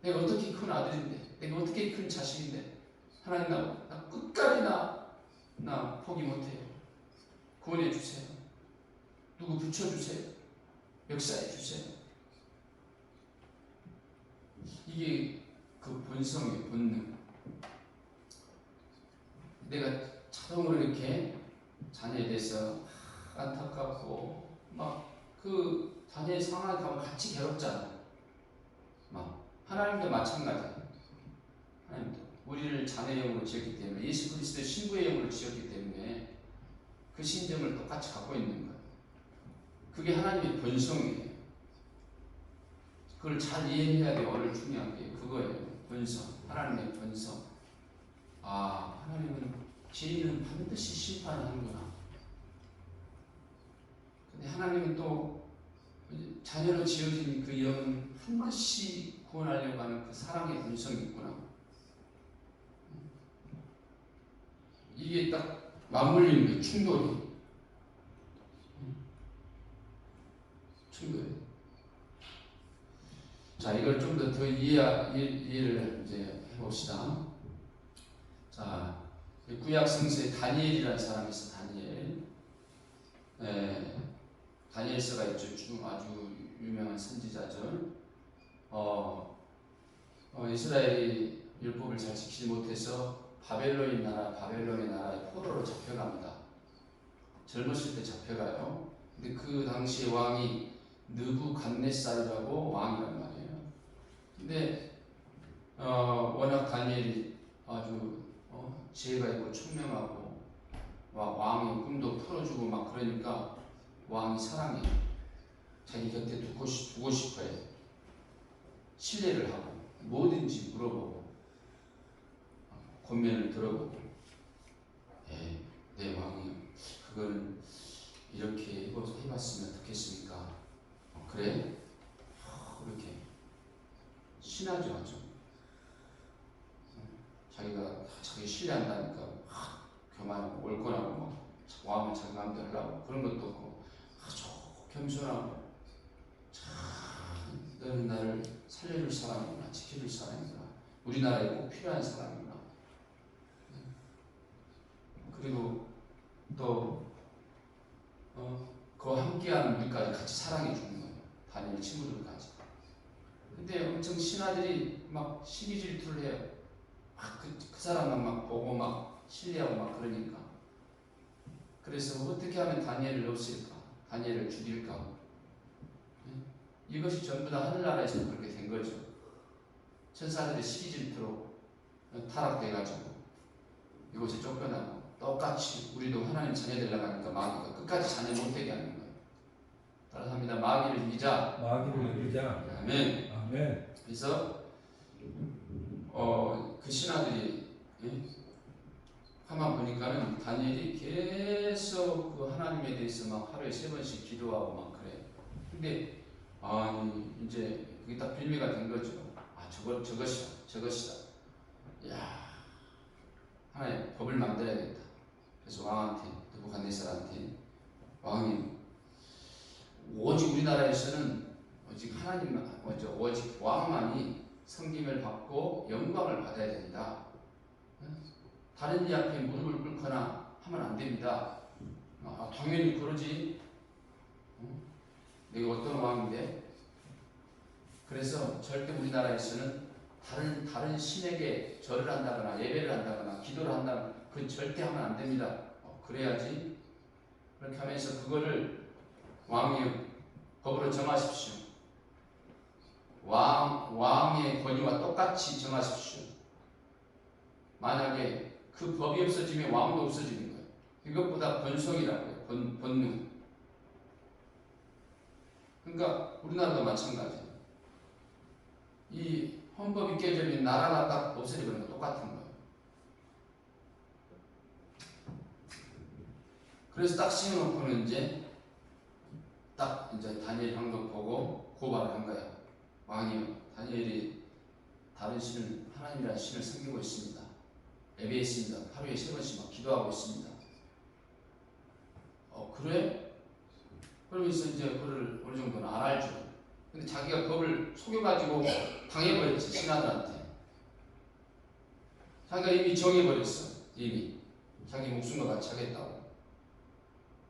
내가 어떻게 큰 아들인데, 내가 어떻게 큰 자식인데, 하나님 나 끝까지 나 포기 못해요. 구원해 주세요. 누구 붙여주세요. 역사해 주세요. 이게 그 본성의 본능. 내가 자동으로 이렇게 자녀에 대해서 안타깝고 막 그 자녀의 상황에 가면 같이 괴롭잖아. 막 하나님도 마찬가지야. 하나님도 우리를 자녀의 영으로 지었기 때문에, 예수 그리스도의 신부의 영으로 지었기 때문에 그 신정을 똑같이 갖고 있는 거예요. 그게 하나님의 본성이에요. 그걸 잘 이해해야 돼요. 오늘 중요한 게 그거예요. 본성. 하나님의 본성. 아, 하나님은 죄인은 반드시 심판하는구나. 근데 하나님은 또 자녀로 지어진 그 영은 반드시 구원하려고 하는 그 사랑의 본성이 있구나. 이게 딱 맞물리는 거예요. 충돌이. 자, 이걸 좀 더 이해를 이제 해봅시다. 자, 구약 성서에 다니엘이라는 사람이 있어. 다니엘. 다니엘서가 있죠. 아주 유명한 선지자죠. 이스라엘이 율법을 잘 지키지 못해서 바벨론의 나라에 포로로 잡혀갑니다. 젊었을 때 잡혀가요. 근데 그 당시에 왕이 느부갓네살이라고 왕이란 말이에요. 근데 워낙 다니엘이 아주 지혜가 있고 총명하고 왕의 꿈도 풀어주고 막 그러니까 왕이 사랑해. 자기 곁에 두고 싶어해. 신뢰를 하고 뭐든지 물어보고 권면을 들어보고. 내 왕이 그걸 이렇게 해봤으면 어떻겠습니까? 그래? 그렇게 신하죠. 아주 자기가 자기 신뢰한다니까 교만하고 올권하고 막 왕을 자기 마음대로 하려고 그런 것도 없고 아주 겸손하고 참 너는 나를 살려줄 사람이구나, 지켜줄 사람이구나, 우리나라에 꼭 필요한 사람이구나. 그리고 또 그 함께하는 우리까지 같이 사랑해 주는 거예요. 다니엘 친구들까지. 근데 엄청 신하들이 막 시기 질투를 해요. 막 그 사람만 막 보고 막 신뢰하고 막 그러니까. 그래서 어떻게 하면 다니엘을 없앨까? 다니엘을 죽일까? 이것이 전부 다 하늘나라에서 그렇게 된 거죠. 천사들의 시기 질투로 타락돼가지고 이곳에 쫓겨나고, 똑같이 우리도 하나님 자녀 되려고 하니까 마귀가 끝까지 자녀 못되게 하는 거예요. 따라서 합니다. 마귀를 이기자. 아멘. 아멘. 그래서 그 신하들이 가만 보니까는 다니엘이 계속 그 하나님에 대해서 막 하루에 3번씩 기도하고 막 그래. 근데 이제 그게 딱 빌미가 된 거죠. 저것이다. 야, 하나의 법을 만들어야겠다. 그래서 왕한테, 느부갓네살한테, 왕이 오직 우리나라에서는 오직 하나님만, 오직 왕만이 섬김을 받고 영광을 받아야 된다. 다른 이 앞에 무릎을 꿇거나 하면 안 됩니다. 당연히 그러지. 내가 어떤 왕인데? 그래서 절대 우리나라에서는 다른 신에게 절을 한다거나 예배를 한다거나 기도를 한다거나 그건 절대 하면 안 됩니다. 그래야지. 그렇게 하면서 그거를 왕의 법으로 정하십시오. 왕의 권위와 똑같이 정하십시오. 만약에 그 법이 없어지면 왕도 없어지는 거예요. 이것보다 본성이라고요. 본능. 그러니까 우리나라도 마찬가지예요. 이 헌법이 깨지면 나라가 딱 없어지는 거 똑같은 거예요. 그래서 딱 씌워놓고는 이제 다니엘 항목 보고 고발을 한 거야. 왕이요, 다니엘이 다른 신을, 하나님이라는 신을 섬기고 있습니다. 예배했습니다. 하루에 3번씩 막 기도하고 있습니다. 그래? 그러면서 이제 그를 어느 정도는 알죠. 근데 자기가 법을 속여가지고 당해버렸지, 신하들한테. 자기가 이미 정해버렸어. 이미 자기 목숨과 같이 하겠다고.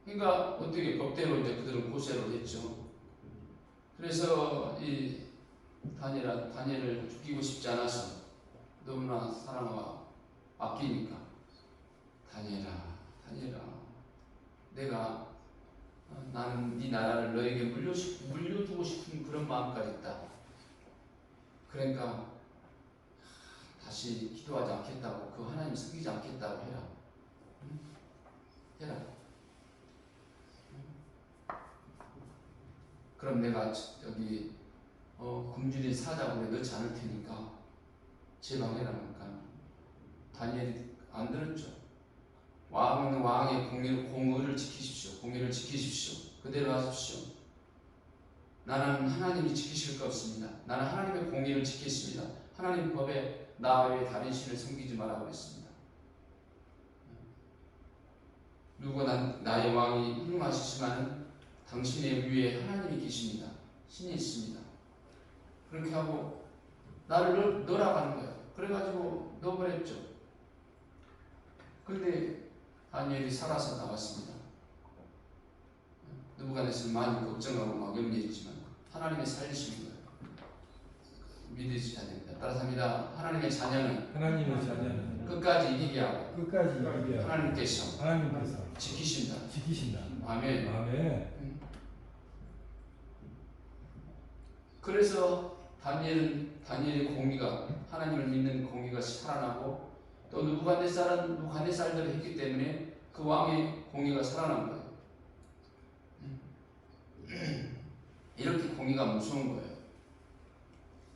그러니까 어떻게 법대로 이제 그들은 고세를 했죠. 그래서 이 다니엘을 죽이고 싶지 않아서 너무나 사랑하고 아끼니까 다니엘아, 내가 나는 네 나라를 너에게 물려두고 싶은 그런 마음까지 있다. 그러니까 다시 기도하지 않겠다고, 그 하나님 섬기지 않겠다고 해라. 응? 해라. 그럼 내가 여기 굶주린 사자굴에 넣지 않을 테니까 제방해라니까 다니엘이 안 들었죠. 왕은 왕의 공의를 지키십시오. 공의를 지키십시오. 그대로 하십시오. 나는 하나님이 지키실 것 없습니다. 나는 하나님의 공의를 지키십니다. 하나님 법에 나 외에 다른 신을 섬기지 말라고 했습니다. 누구나 나의 왕이 훌륭하시지만 당신의 위에 하나님이 계십니다. 신이 있습니다. 그렇게 하고 나를 넣으라고 하는 거예요. 그래가지고 넣어버렸죠. 그런데 다니엘이 살아서 나왔습니다. 누구간에서 많이 걱정하고 막 염려했지만 하나님의 살리시는 거예요. 믿으셔야 됩니다. 따라서 합니다. 하나님의 자녀는 끝까지 이기게 하고 하나님께서 지키신다. 아멘. 그래서 다니엘의 공의가, 하나님을 믿는 공의가 살아나고, 또 누부갓네살들이 했기 때문에 그 왕의 공의가 살아난 거예요. 이렇게 공의가 무서운 거예요.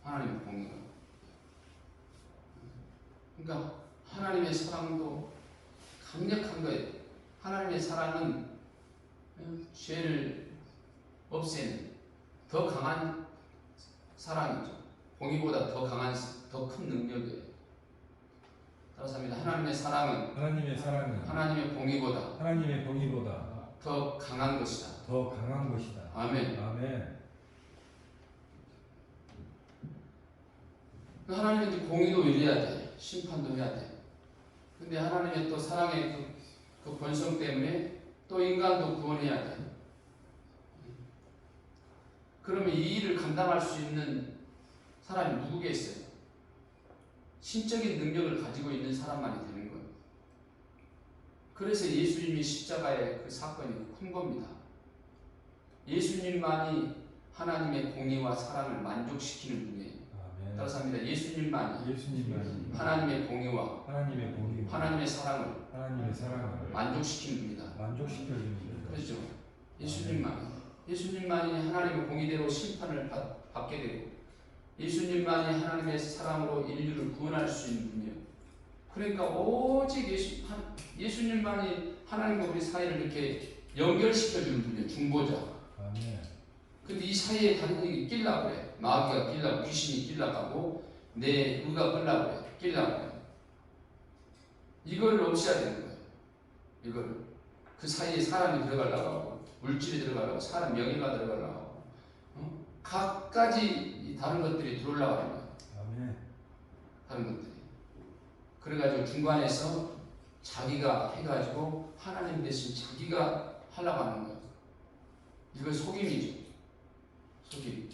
하나님의 공의가. 그러니까 하나님의 사랑도 강력한 거예요. 하나님의 사랑은 죄를 없애는 더 강한 사랑이죠. 공의보다 더 강한, 더 큰 능력이에요. 따라서 합니다. 하나님의 사랑은 하나님의 공의보다 더 강한 것이다. 아멘. 하나님은 공의도 이루어야 돼. 심판도 해야 돼. 근데 하나님의 또 사랑의 그 본성 때문에 또 인간도 구원해야 돼. 그러면 이 일을 감당할 수 있는 사람이 누구겠어요? 신적인 능력을 가지고 있는 사람만이 되는 거예요. 그래서 예수님이 십자가의 그 사건이 큰 겁니다. 예수님만이 하나님의 공의와 사랑을 만족시키는 분이에요. 따라서 합니다. 예수님만이 하나님의 공의와 하나님의 사랑을 만족시키는 분이다. 그렇죠. 예수님만이 하나님의 공의대로 심판을 받게 되고, 예수님만이 하나님의 사랑으로 인류를 구원할 수 있는 분이에요. 그러니까 오직 예수님만이 하나님과 우리 사이를 이렇게 연결시켜주는 분이에요. 중보자. 근데 이 사이에 다른 분이 끼려고 그래. 마귀가 끼려고, 귀신이 끼려고 하고, 내 의가 끌려고 그래. 끼려고 그래. 이걸 없애야 되는 거예요. 이걸. 그 사이에 사람이 들어가려고 하고, 물질이 들어가려고 하고, 사람 명예가 들어가려고 하고, 각가지 다른 것들이 들어오려고 하는 거예요. 다른 것들이. 그래가지고 중간에서 자기가 해가지고 하나님 대신 자기가 하려고 하는 거예요. 이거 속임이죠. 속임.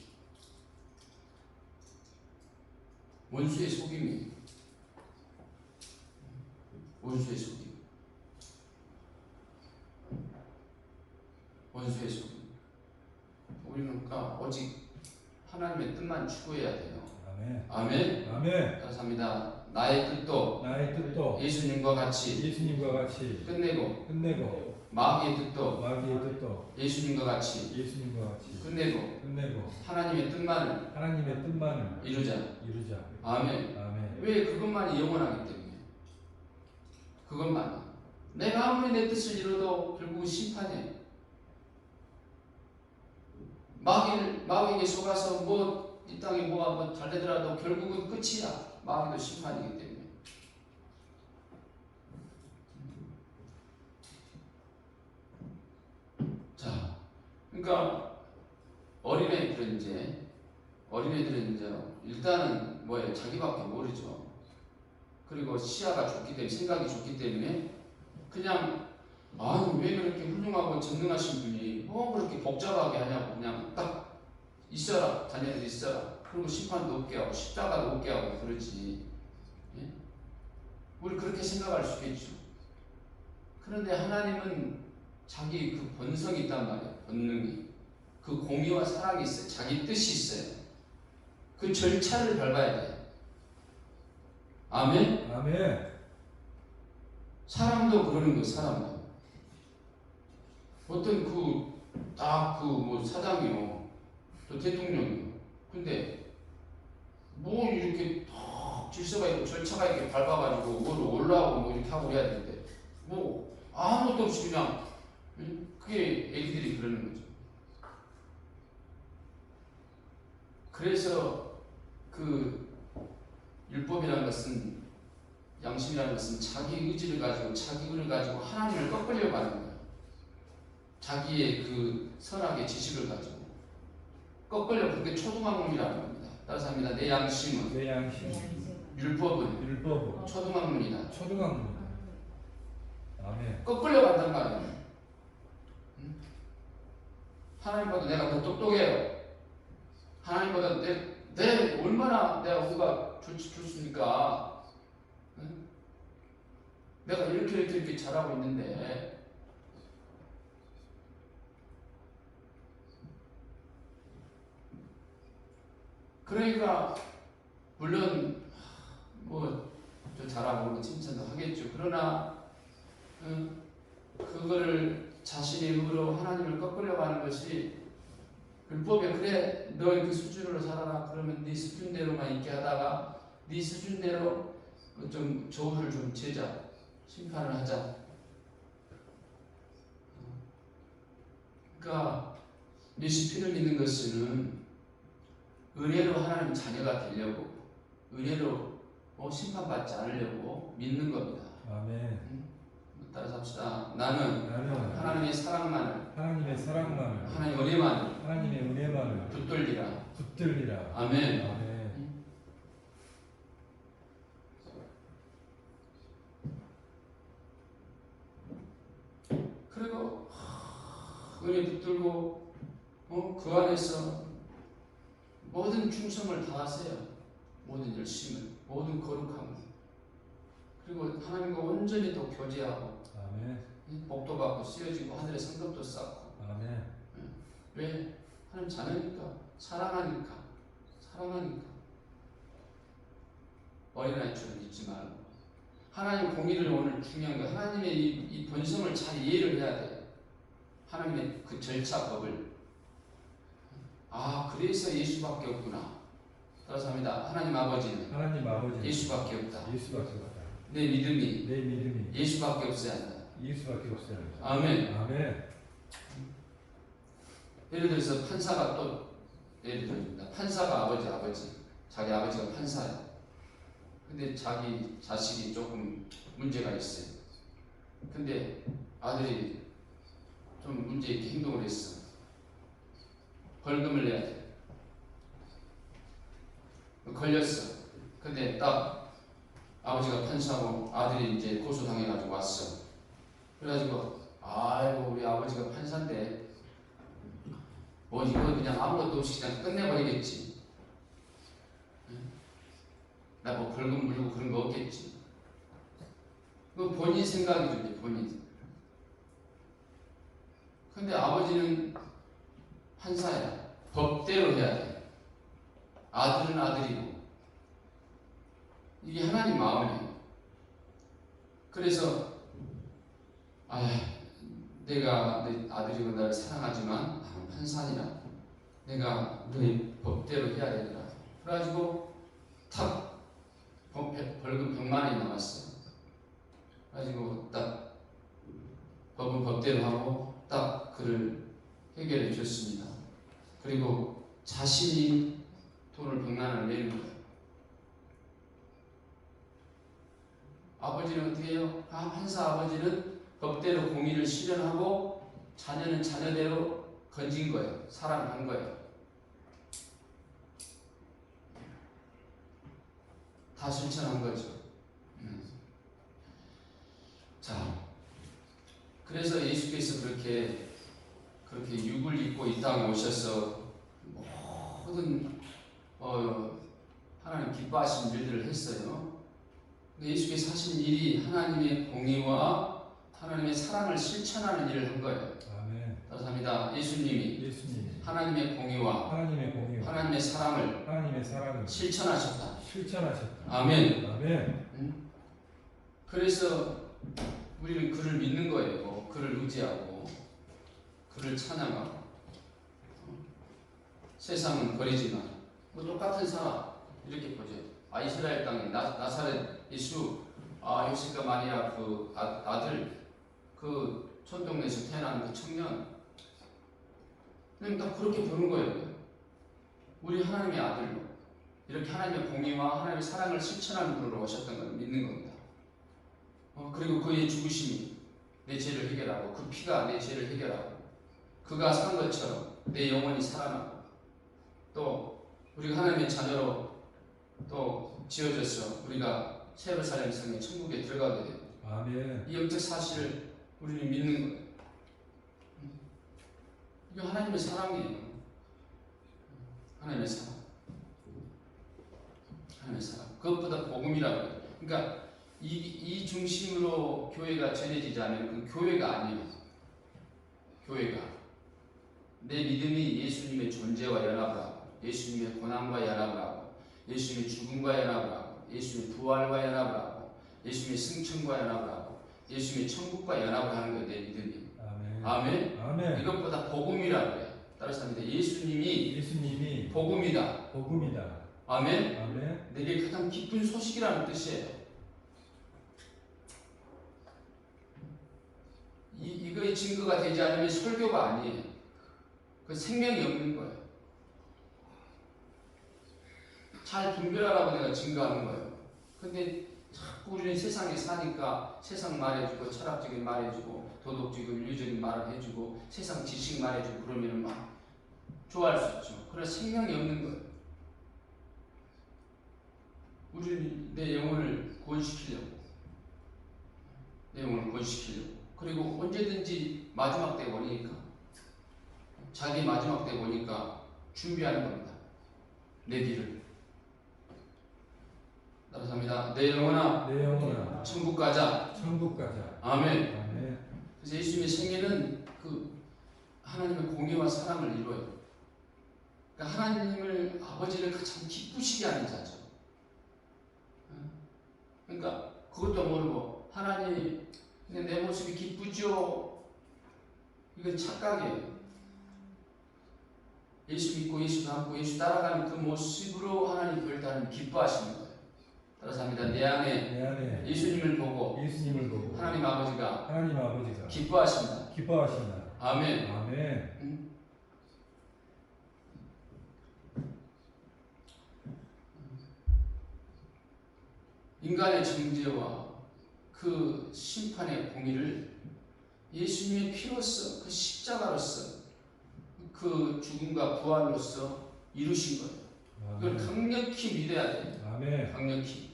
원수의 속임이에요. 원수의 속임. 우리는 그러니까 오직 하나님의 뜻만 추구해야 돼요. 아멘. 감사합니다. 나의 뜻도 예수님과 같이 끝내고, 마귀의 뜻도 예수님과 같이 끝내고, 하나님의 뜻만을 이루자. 아멘. 왜? 그것만이 영원하기 때문에. 그것만. 내가 아무리 내 뜻을 이뤄도 결국은 심판이에요. 마귀에게 속아서 이 땅에 뭐가 잘 되더라도 결국은 끝이야. 마귀도 심판이기 때문에. 자, 그러니까 어린애들은 이제 일단은 뭐예요? 자기밖에 모르죠. 그리고 시야가 좁기 때문에, 생각이 좁기 때문에 그냥 아니 왜 그렇게 훌륭하고 전능하신 분이 뭐 그렇게 복잡하게 하냐고, 그냥 딱 있어라, 자녀들 있어라, 그리고 심판도 없게 하고 십자가도 없게 하고 그러지. 예? 우리 그렇게 생각할 수 있겠죠. 그런데 하나님은 자기 그 본성이 있단 말이에요. 본능이, 그 공의와 사랑이 있어요. 자기 뜻이 있어요. 그 절차를 밟아야 돼요. 아멘. 아멘. 사람도 그러는 거예요. 사람도 어떤 뭐 사장이요, 또 대통령이요. 근데 뭐 이렇게 딱 질서가 있고 절차가 있게 밟아가지고 뭘 올라오고 뭐 이렇게 하고 해야 되는데 뭐 아무것도 없이 그냥, 그게 애기들이 그러는 거죠. 그래서 그 율법이라는 것은, 양심이라는 것은 자기 의지를 가지고, 자기 의를 가지고 하나님을 꺾으려고 하는 거예요. 자기의 그 선악의 지식을 가지고 꺾으려고. 그게 초등학문이라는 겁니다. 따라서 합니다. 내 양심은, 내 양심. 율법은 초등학문이다. 초등학문. 아멘. 꺾으려고 한단 말이에요. 하나님보다 내가 더 똑똑해요. 하나님보다 내 얼마나 내가 우가 좋습니까? 내가 이렇게 잘하고 있는데. 그러니까 물론 뭐 저 잘하고 칭찬도 하겠죠. 그러나 그거를 자신의 힘으로 하나님을 꺾으려고 하는 것이, 율법에 그래 너 그 수준으로 살아라, 그러면 네 수준대로만 있게 하다가 네 수준대로 좀 저울을 좀 재자, 심판을 하자. 그러니까 메시피를 믿는 것은 은혜로 하나님 자녀가 되려고, 은혜로 심판받지 않으려고 믿는 겁니다. 아멘. 따라서 합시다. 나는 하나님의 사랑만을, 하나님의 은혜만을 붙들리라. 아멘. 아멘. 그리고 은혜 붙들고 그 안에서 모든 충성을 다하세요. 모든 열심을, 모든 거룩함을. 그리고 하나님과 온전히 또 교제하고, 아멘. 복도 받고 쓰여지고 하늘의 상급도 쌓고. 아멘. 왜? 하나님 자녀니까, 사랑하니까. 어린아이처럼 있지 말고 하나님 공의를, 오늘 중요한 거, 하나님의 이 본성을 잘 이해를 해야 돼요. 하나님의 그 절차 법을. 그래서 예수밖에 없구나. 따라서 합니다. 하나님 아버지는 예수밖에 없다. 내 믿음이 예수밖에 없어야 한다. 아멘. 예를 들어서 판사가 또 예를 들어줍니다. 판사가 아버지, 자기 아버지가 판사야. 근데 자기 자식이 조금 문제가 있어요. 근데 아들이 좀 문제 있게 행동을 했어. 벌금을 내야 돼. 걸렸어. 근데 딱 아버지가 판사고 아들이 이제 고소당해가지고 왔어. 그래가지고 아이고 우리 아버지가 판사인데 뭐 이거 그냥 아무것도 없이 그냥 끝내버리겠지. 나 뭐 벌금 물고 그런 거 없겠지. 그 본인 생각이죠, 본인. 근데 아버지는 판사야. 법대로 해야 돼. 아들은 아들이고. 이게 하나님 마음이에요. 그래서 내가 내 아들이고 나를 사랑하지만 나는 판사니라. 내가 너희 법대로 해야 되더라. 그래가지고 탁 벌금 100만 원이 남았어. 그래가지고 딱 법은 법대로 하고 딱 그를 해결해 줬습니다. 그리고 자신이 돈을 100만 원을 내는 거예요. 아버지는 어떻게 해요? 판사 아버지는 법대로 공의를 실현하고 자녀는 자녀대로 건진 거예요. 사랑한 거예요. 다 실천한 거죠. 자, 그래서 예수께서 그렇게 육을 입고 이 땅에 오셔서 모든 하나님 기뻐하신 일들을 했어요. 근데 예수께서 하신 일이 하나님의 공의와 하나님의 사랑을 실천하는 일을 한 거예요. 아멘. 감사합니다. 예수님이 하나님의 공의와 하나님의 사랑을 실천하셨다. 아멘. 그래서 우리는 그를 믿는 거예요. 그를 의지하고 그를 찬양하고. 세상은 버리지만 뭐 똑같은 사람 이렇게 보죠. 이스라엘 땅에 나사렛 예수, 요셉과 마리아 그 아들, 그 촌동네에서 태어난 그 청년, 그냥 딱 그렇게 보는 거예요. 우리 하나님의 아들로 이렇게 하나님의 공의와 하나님의 사랑을 실천하는 분으로 오셨던 걸 믿는 겁니다. 그리고 그의 죽으심이 내 죄를 해결하고 그 피가 내 죄를 해결하고 그가 산 것처럼 내 영혼이 살아나고 또 우리가 하나님의 자녀로 또 지어져서 우리가 새 예루살렘 성의 천국에 들어가게 됩니다. 아멘. 이 영적 사실을 우리는 믿는 거예요. 이게 하나님의 사랑이에요. 하나님의 사랑. 하나님의 사랑. 그것보다 복음이라고 해요. 그러니까 이 중심으로 교회가 전해지지 않으면 그 교회가 아니에요. 교회가 내 믿음이 예수님의 존재와 연합을 하고 예수님의 고난과 연합을 하고 예수님의 죽음과 연합을 하고 예수님의 부활과 연합을 하고 예수님의 승천과 연합을 하고 예수님의 천국과 연합을 하는 거예요. 내 믿음이. 아멘. 아멘. 이것보다 복음이라고 해요. 따라서 합니다. 예수님이 복음이다. 아멘. 내게 가장 기쁜 소식이라는 뜻이에요. 이거의 증거가 되지 않으면 설교가 아니에요. 그 생명이 없는 거예요. 잘 분별하라고 내가 증거하는 거예요. 근데 자꾸 우리는 세상에 사니까 세상 말해주고 철학적인 말해주고 도덕적인 윤리적인 말을 해주고 세상 지식 말해주고 그러면 막 좋아할 수 있죠. 그러나 생명이 없는 거예요. 우리는 내 영혼을 구원시키려고 그리고 언제든지 마지막 때 오니까 자기 마지막 때 오니까 준비하는 겁니다. 내 길을. 감사합니다. 내 영혼아 천국 가자. 아멘. 그래서 예수님의 생애는 그 하나님의 공의와 사랑을 이루어요. 그러니까 하나님을 아버지를 가장 기쁘시게 하는 자죠. 그러니까 그것도 모르고 하나님 내 모습이 기쁘죠. 이건 착각이에요. 예수 믿고 예수 닮고 예수 따라가는 그 모습으로 하나님 별다른 기뻐하시는 거예요. 따라서 합니다. 내 안에 예수님을 보고 하나님 아버지가 기뻐하신다. 아멘. 인간의 정죄와 그 심판의 공의를 예수님의 피로써 그 십자가로서 그 죽음과 부활로서 이루신 거예요. 이걸 강력히 믿어야 돼요. 강력히.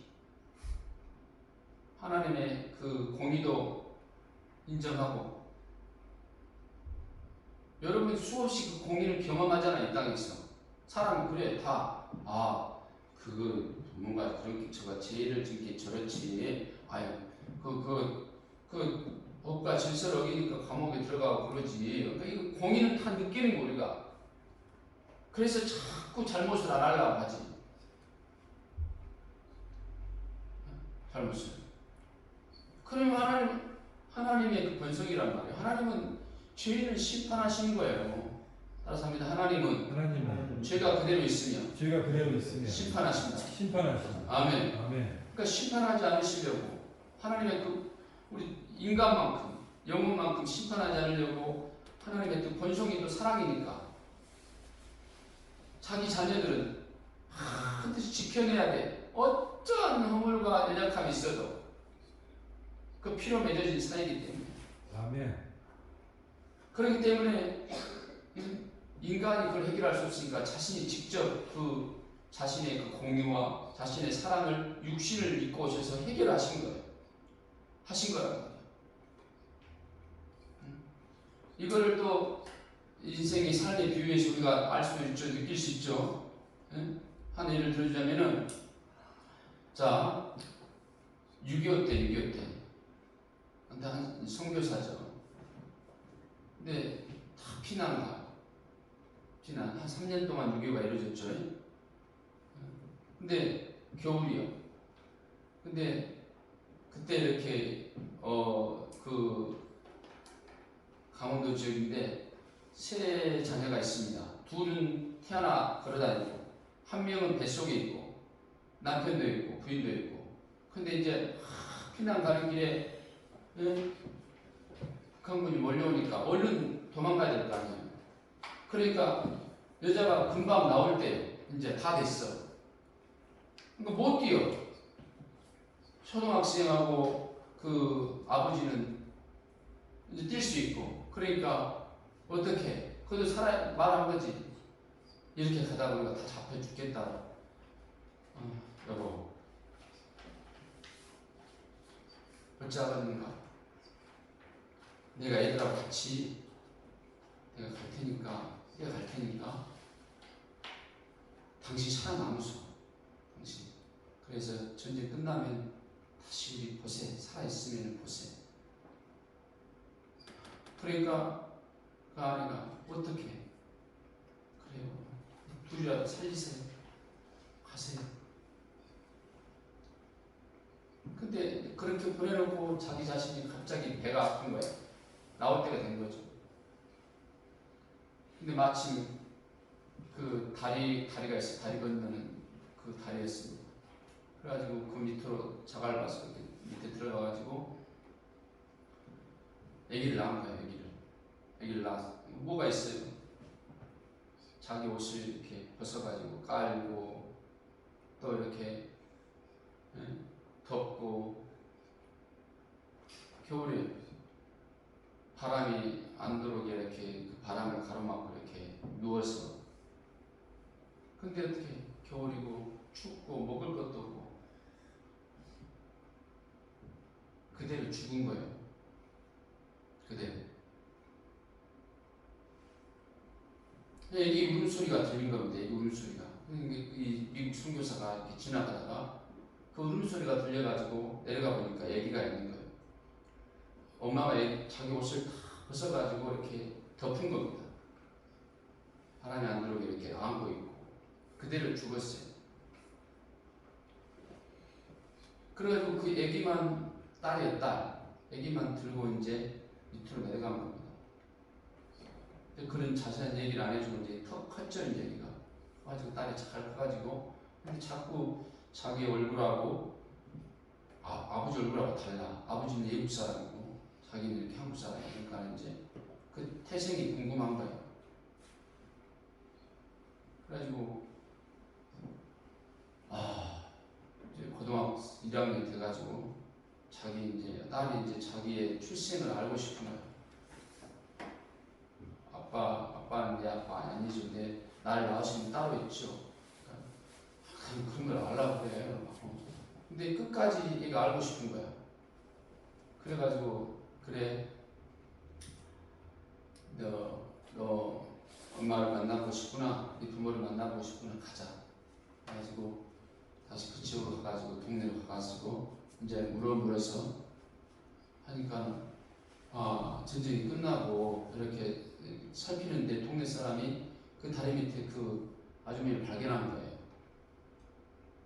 하나님의 그 공의도 인정하고 여러분 수없이 그 공의를 경험하잖아요. 이 땅에서. 사람은 그래 다 그거 뭔가 그런 저가 죄를 짓게 저렇지. 그 법과 질서를 어기니까 감옥에 들어가고 그러지. 그러니까 이거 공의는 다 느끼는 거 우리가. 그래서 자꾸 잘못을 안 하려고 하지. 잘못을. 그러면 하나님의 그 본성이란 말이에요. 하나님은 죄인을 심판하시는 거예요. 따라서 합니다. 하나님은 죄가 그대로 있으면 심판하십니다. 아멘. 그러니까 심판하지 않으시려고 하나님의 그 우리 인간만큼 영혼만큼 심판하지 않으려고 하나님의 그 본성이 또 사랑이니까 자기 자녀들은 반드시 지켜내야 돼. 어떠한 허물과 연약함이 있어도 그 피로 맺어진 사이기 때문에. 그렇기 때문에 인간이 그걸 해결할 수 없으니까 자신이 직접 그 자신의 그 공유와 자신의 사랑을 육신을 입고 오셔서 해결하신 거예요. 하신 거란 말이에요. 이거를 또 인생의 삶의 비유에서 우리가 알 수 있죠, 느낄 수 있죠. 한 예를 들어주자면은, 자, 6.25 때, 6.25 때. 근데 한 선교사죠. 근데 다 피난 가. 피난. 한 3년 동안 6.25가 이루어졌죠. 근데 겨울이요. 근데 그때 이렇게, 그, 강원도 지역인데, 세 자녀가 있습니다. 둘은 태어나 걸어다니고, 한 명은 뱃속에 있고, 남편도 있고, 부인도 있고. 근데 이제, 피난 가는 길에, 강군이 몰려오니까 얼른 도망가야 될 거 아니에요. 그러니까, 여자가 금방 나올 때, 이제 다 됐어. 그러니까 못 뛰어. 초등학생하고 그 아버지는 이제 뛸 수 있고, 그러니까 어떻게? 그래도 말한 거지. 이렇게 가다 보니까 다 잡혀 죽겠다. 여보, 어쩌겠는가? 내가 애들하고 같이 내가 갈 테니까 당신 살아남으소. 당신. 그래서 전쟁 끝나면 다시 우리 보세. 살아있으면 보세. 그러니까 그 아내가 어떻게? 그래요. 둘이라도 살리세요. 가세요. 근데 그렇게 보내놓고 자기 자신이 갑자기 배가 아픈 거야. 나올 때가 된 거죠. 근데 마침 그 다리가 있어. 다리 건너는 그 다리였습니다. 그래가지고 그 밑으로 자갈밭으로 밑에 들어가가지고 아기를 낳은 거예요. 아기를 낳았어. 뭐가 있어요? 자기 옷을 이렇게 벗어가지고 깔고 또 이렇게 덮고, 겨울에 바람이 안 들어오게 이렇게 그 바람을 가로막고 이렇게 누워서. 근데 어떻게 겨울이고 춥고 먹을 것도 없고 그대로 죽은 거예요. 그대로. 이 울음소리가 들린 겁니다. 이 울음소리가. 이 미국 선교사가 이렇게 지나가다가 그 울음소리가 들려가지고 내려가 보니까 아기가 있는 거예요. 엄마가 자기 옷을 다 벗어가지고 이렇게 덮은 겁니다. 바람이 안 들어오게 이렇게 안고 있고 그대로 죽었어요. 그래가지고 그 아기만, 딸이에요, 딸. 아기만 들고 이제 밑으로 내려간 겁니다. 그런 자세한 얘기를 안 해주고 이제 턱 컸죠, 이제 아기가. 그래가지고 딸이 잘 커가지고, 근데 자꾸 자기 얼굴하고 아버지 얼굴하고 달라. 아버지는 외국 사람이고 자기는 이렇게 한국 사람이니까. 그러니까 이제 그 태생이 궁금한 거예요. 그래가지고 이제 고등학교 1학년 돼가지고 딸이 이제 자기의 출생을 알고 싶은 거예요. 아빠는 내 아빠 아니죠. 나를 낳으신 따로 있죠. 그런 걸 알라고 그래요. 근데 끝까지 얘가 알고 싶은 거야. 그래가지고, 그래, 너 엄마를 만나고 싶구나, 네 부모를 만나고 싶구나, 가자. 그래가지고 다시 그 지역으로 가가지고 동네로 가가지고 이제 물어서 하니까, 전쟁이 끝나고 이렇게 살피는데 동네 사람이 그 다리 밑에 그 아주머니를 발견한 거예요.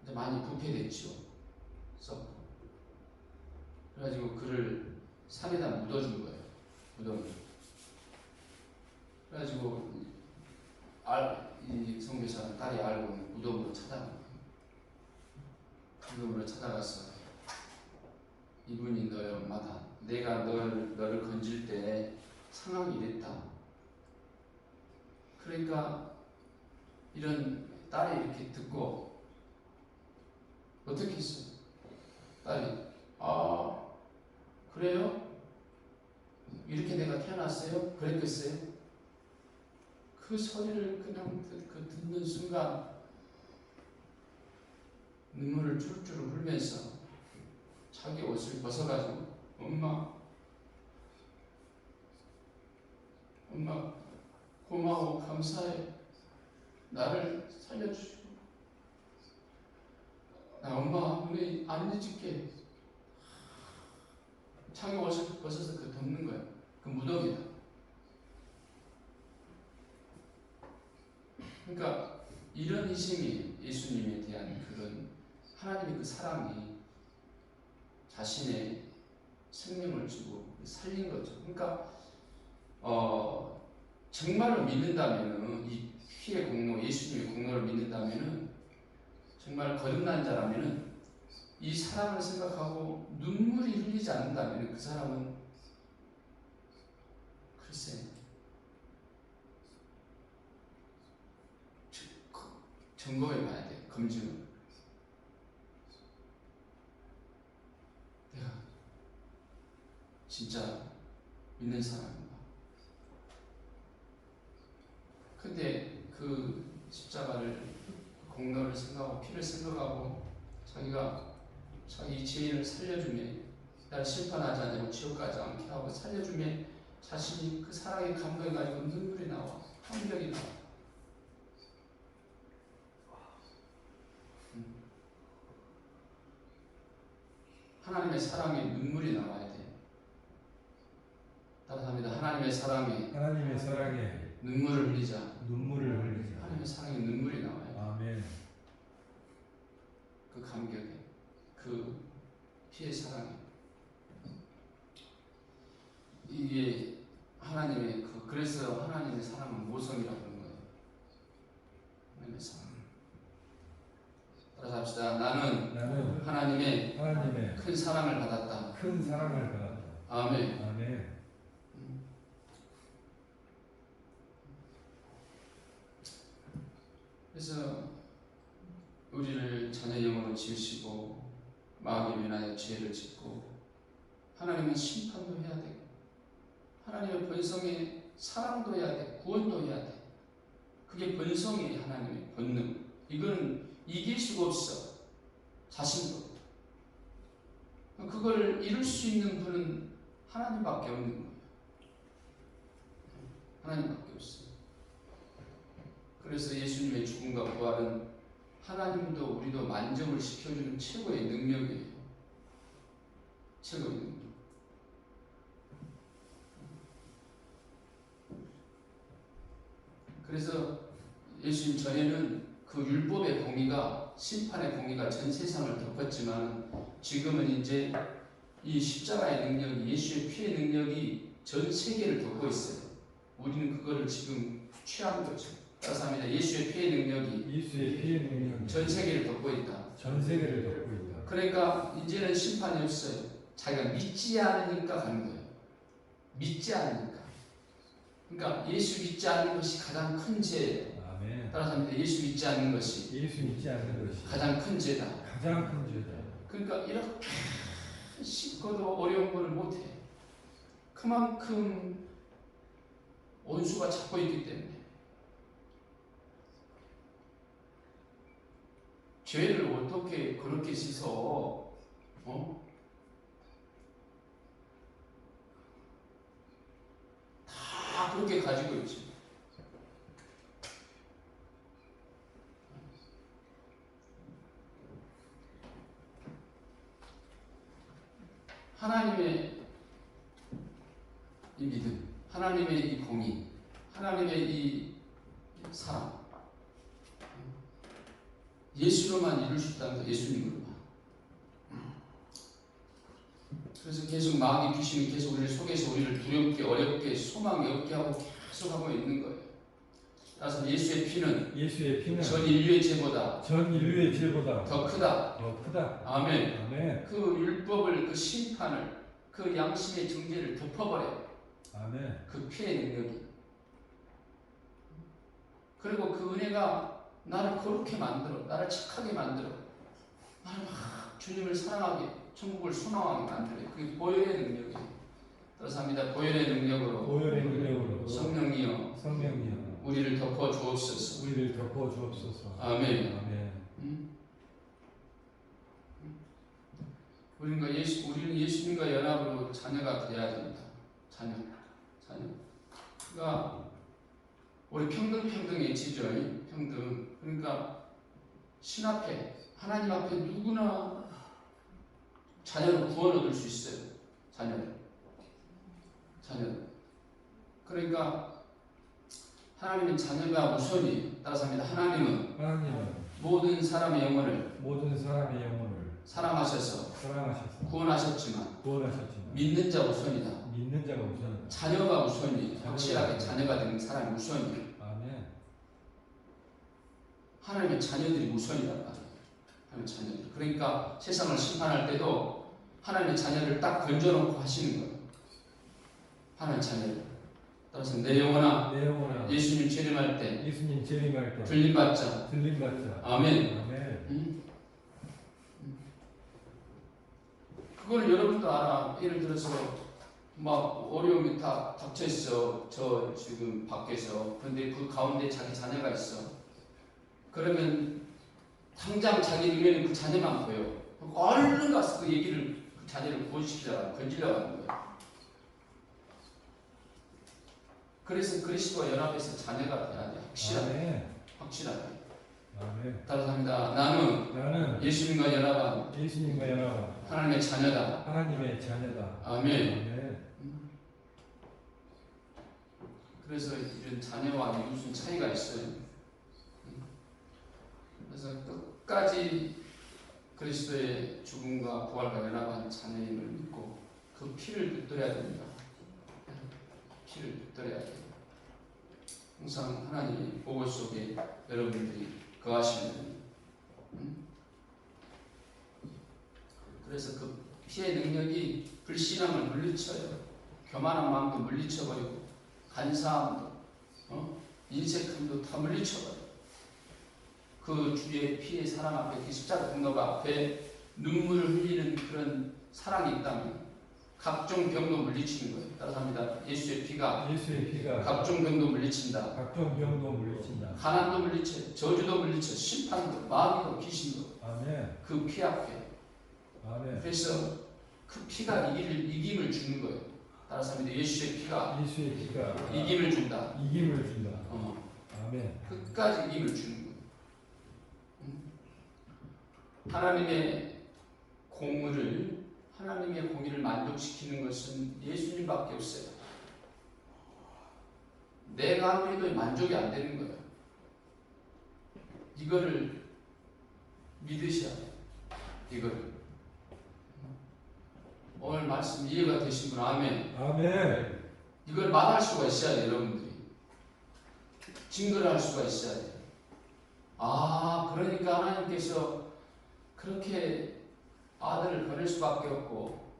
이제 많이 부패됐죠. 썩고. 그래가지고 그를 산에다 묻어준 거예요. 무덤을. 그래가지고 이 선교사는 딸이 알고 무덤으로 찾아간 거예요. 무덤으로 찾아가서 이분이 너의 엄마다. 내가 너를 건질 때 상황이 이랬다. 그러니까 이런 딸이 이렇게 듣고 어떻게 했어요? 딸이 그래요? 이렇게 내가 태어났어요? 그랬겠어요? 그 소리를 그냥 듣는 순간 눈물을 줄줄 흘면서 자기 옷을 벗어가지고 엄마 고마워 감사해 나를 살려주시고 나 엄마 우리 안 잊을게 자기 옷을 벗어서 그 덮는 거야. 그 무덤이다. 그러니까 이런 희생이 예수님에 대한 그런 하나님의 그 사랑이 자신의 생명을 주고 살린 거죠. 그러니까 정말로 믿는다면은 이 피의 공로, 예수님의 공로를 믿는다면은 정말 거듭난 자라면은 이 사랑을 생각하고 눈물이 흘리지 않는다면 그 사람은 글쎄 점검해 봐야 돼. 검증을. 내가 진짜 믿는 사람인가? 근데 그 십자가를 공로를 생각하고 피를 생각하고 자기가 자기 죄인을 살려주며 날 심판하지 않고 지옥 가지 않게 하고 살려주며 자신이 그 사랑에 감동해가지고 눈물이 나와 감격이 나와. 하나님의 사랑에 눈물이 나와야 돼. 따뜻합니다. 하나님의 사랑에 눈물을 흘리자. 하나님의 사랑에 눈물이 나와요. 아멘. 그 감격에, 그 피의 사랑에. 이게 하나님의 그래서 하나님의 사랑은 모성이라고 하는 거예요. 하나님의 사랑. 따라서 합시다. 나는 하나님의 큰 사랑을 받았다. 아멘. 그래서 우리를 자녀 영으로 지으시고 마귀에 인하여 죄를 짓고 하나님은 심판도 해야 되고 하나님의 본성에 사랑도 해야 돼. 구원도 해야 돼. 그게 본성이에요. 하나님의 본능. 이건 이길 수가 없어. 자신도. 그걸 이룰 수 있는 분은 하나님밖에 없는 거예요. 하나님밖에 없어요. 그래서 예수님의 죽음과 부활은 하나님도 우리도 만족을 시켜주는 최고의 능력이에요. 최고의 능력. 그래서 예수님 전에는 그 율법의 공의가 심판의 공의가 전 세상을 덮었지만 지금은 이제 이 십자가의 능력이 예수의 피의 능력이 전 세계를 덮고 있어요. 우리는 그거를 지금 취한 거죠. 따라서 합니다. 예수의 피의 능력이 전 세계를 덮고 있다. 그러니까 이제는 심판이 없어요. 자기가 믿지 않으니까 가는 거예요. 믿지 않으니까. 그러니까 예수 믿지 않는 것이 가장 큰 죄예요. 따라서 합니다. 예수 믿지 않는 것이 가장 큰 죄다. 그러니까 이렇게 쉽고도 어려운 걸 못해. 그만큼 원수가 잡고 있기 때문에. 죄를 어떻게 그렇게 씻어? 다 그렇게 가지고 있지. 하나님의 이 믿음, 하나님의 이 공의, 하나님의 이 사랑, 예수로만 이룰 수 있다는 거, 예수님으로만. 그래서 계속 마귀 귀신이 계속 우리를 속에서 우리를 두렵게, 어렵게, 소망이 없게 하고 계속 하고 있는 거예요. 따라서 예수의 피는 전 인류의 죄보다 더 크다. 아멘. 그 율법을, 그 심판을, 그 양심의 정죄를 덮어버려요. 그 피의 능력이. 그리고 그 은혜가 나를 거룩해 만들어, 나를 착하게 만들어, 나를 막 주님을 사랑하게, 천국을 소망하게 만들어요. 그게 보혈의 능력이에요. 따라서 합니다. 보혈의 능력으로 성령이여 우리를 덮어 주옵소서. 우리를 덮어 주옵소서. 아멘. 아멘. 우리는 예수님과 연합으로 자녀가 되어야 됩니다. 자녀. 그러니까 우리 평등해지죠. 평등. 그러니까 신 앞에, 하나님 앞에 누구나 자녀로 구원 얻을 수 있어요. 자녀. 그러니까 하나님은 자녀가 우선이에요. 따라서 합니다. 하나님은 모든 사람의 영혼을 사랑하셔서 구원하셨지만 믿는 자 우선이다. 자녀가 우선이에요. 확실하게 자녀가 되는 사람이 우선이에요. 아멘. 하나님의 자녀들이 우선이란 말이에요. 하나님의 자녀들. 그러니까 세상을 심판할 때도 하나님의 자녀를 딱 건져놓고 하시는 거예요. 하나님의 자녀를. 따라서 내 영혼아 예수님 재림할 때 들림받자. 아멘. 그거는 여러분도 알아. 예를 들어서 막 어려움이 다 닥쳐 있어. 저 지금 밖에서. 그런데 그 가운데 자기 자녀가 있어. 그러면 당장 자기 눈에는 그 자녀만 보여. 얼른 가서 그 얘기를 그 자녀를 구원시키려고 건지려고 하는 거야. 그래서 그리스도와 연합해서 자녀가 돼야 돼. 확실하게. 따라서 합니다. 나는 예수님과 연합한 하나님의 자녀다. 아멘. 그래서 이런 자녀와 무슨 차이가 있어요. 그래서 끝까지 그리스도의 죽음과 부활과 연합한 자녀임을 믿고 그 피를 붙들어야 됩니다. 피를 붙들어야 돼요. 항상 하나님의 보호 속에 여러분들이 거하시는. 그래서 그 피의 능력이 불신앙을 물리쳐요. 교만한 마음도 물리쳐버리고 간사함도 인색함도 다 물리쳐버려요. 그 주의 피의 사랑 앞에 그 십자가 등록 앞에 눈물을 흘리는 그런 사랑이 있다면 각종 병도 물리치는 거예요. 따라서 합니다. 예수의 피가 각종 병도 물리친다. 가난도 물리쳐, 저주도 물리쳐, 심판도, 마귀도, 귀신도. 그 피 앞에. 그래서 그 피가 이김을 주는 거예요. 따라서 합니다. 예수의 피가 이김을 준다. 끝까지 이김을 주는 거예요. 하나님의 공의를 만족시키는 것은 예수님밖에 없어요. 내가 아무리 해도 만족이 안 되는 거예요. 이거를 믿으셔야 돼요. 이거를. 오늘 말씀 이해가 되신 분 아멘. 이걸 말할 수가 있어야 돼요. 여러분들이. 증거를 할 수가 있어야 돼요. 그러니까 하나님께서 그렇게 아들을 보낼 수밖에 없고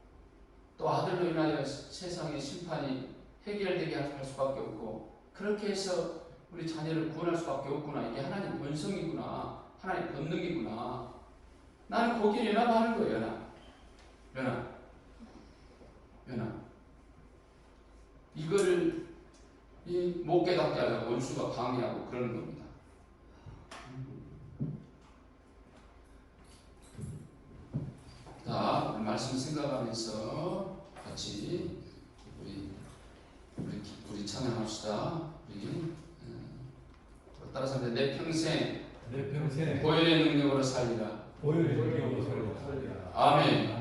또 아들로 인하여 세상의 심판이 해결되게 할 수밖에 없고 그렇게 해서 우리 자녀를 구원할 수밖에 없구나. 이게 하나님 본성이구나. 하나님 본능이구나. 나는 거기에 연합하는 거예요. 연합. 이거를 못 깨닫게 하려고 원수가 방해하고 그러는 겁니다. 자, 말씀 생각하면서 같이 우리 찬양합시다. 따라서 내 평생 보혈의 능력으로 살리라. 아멘.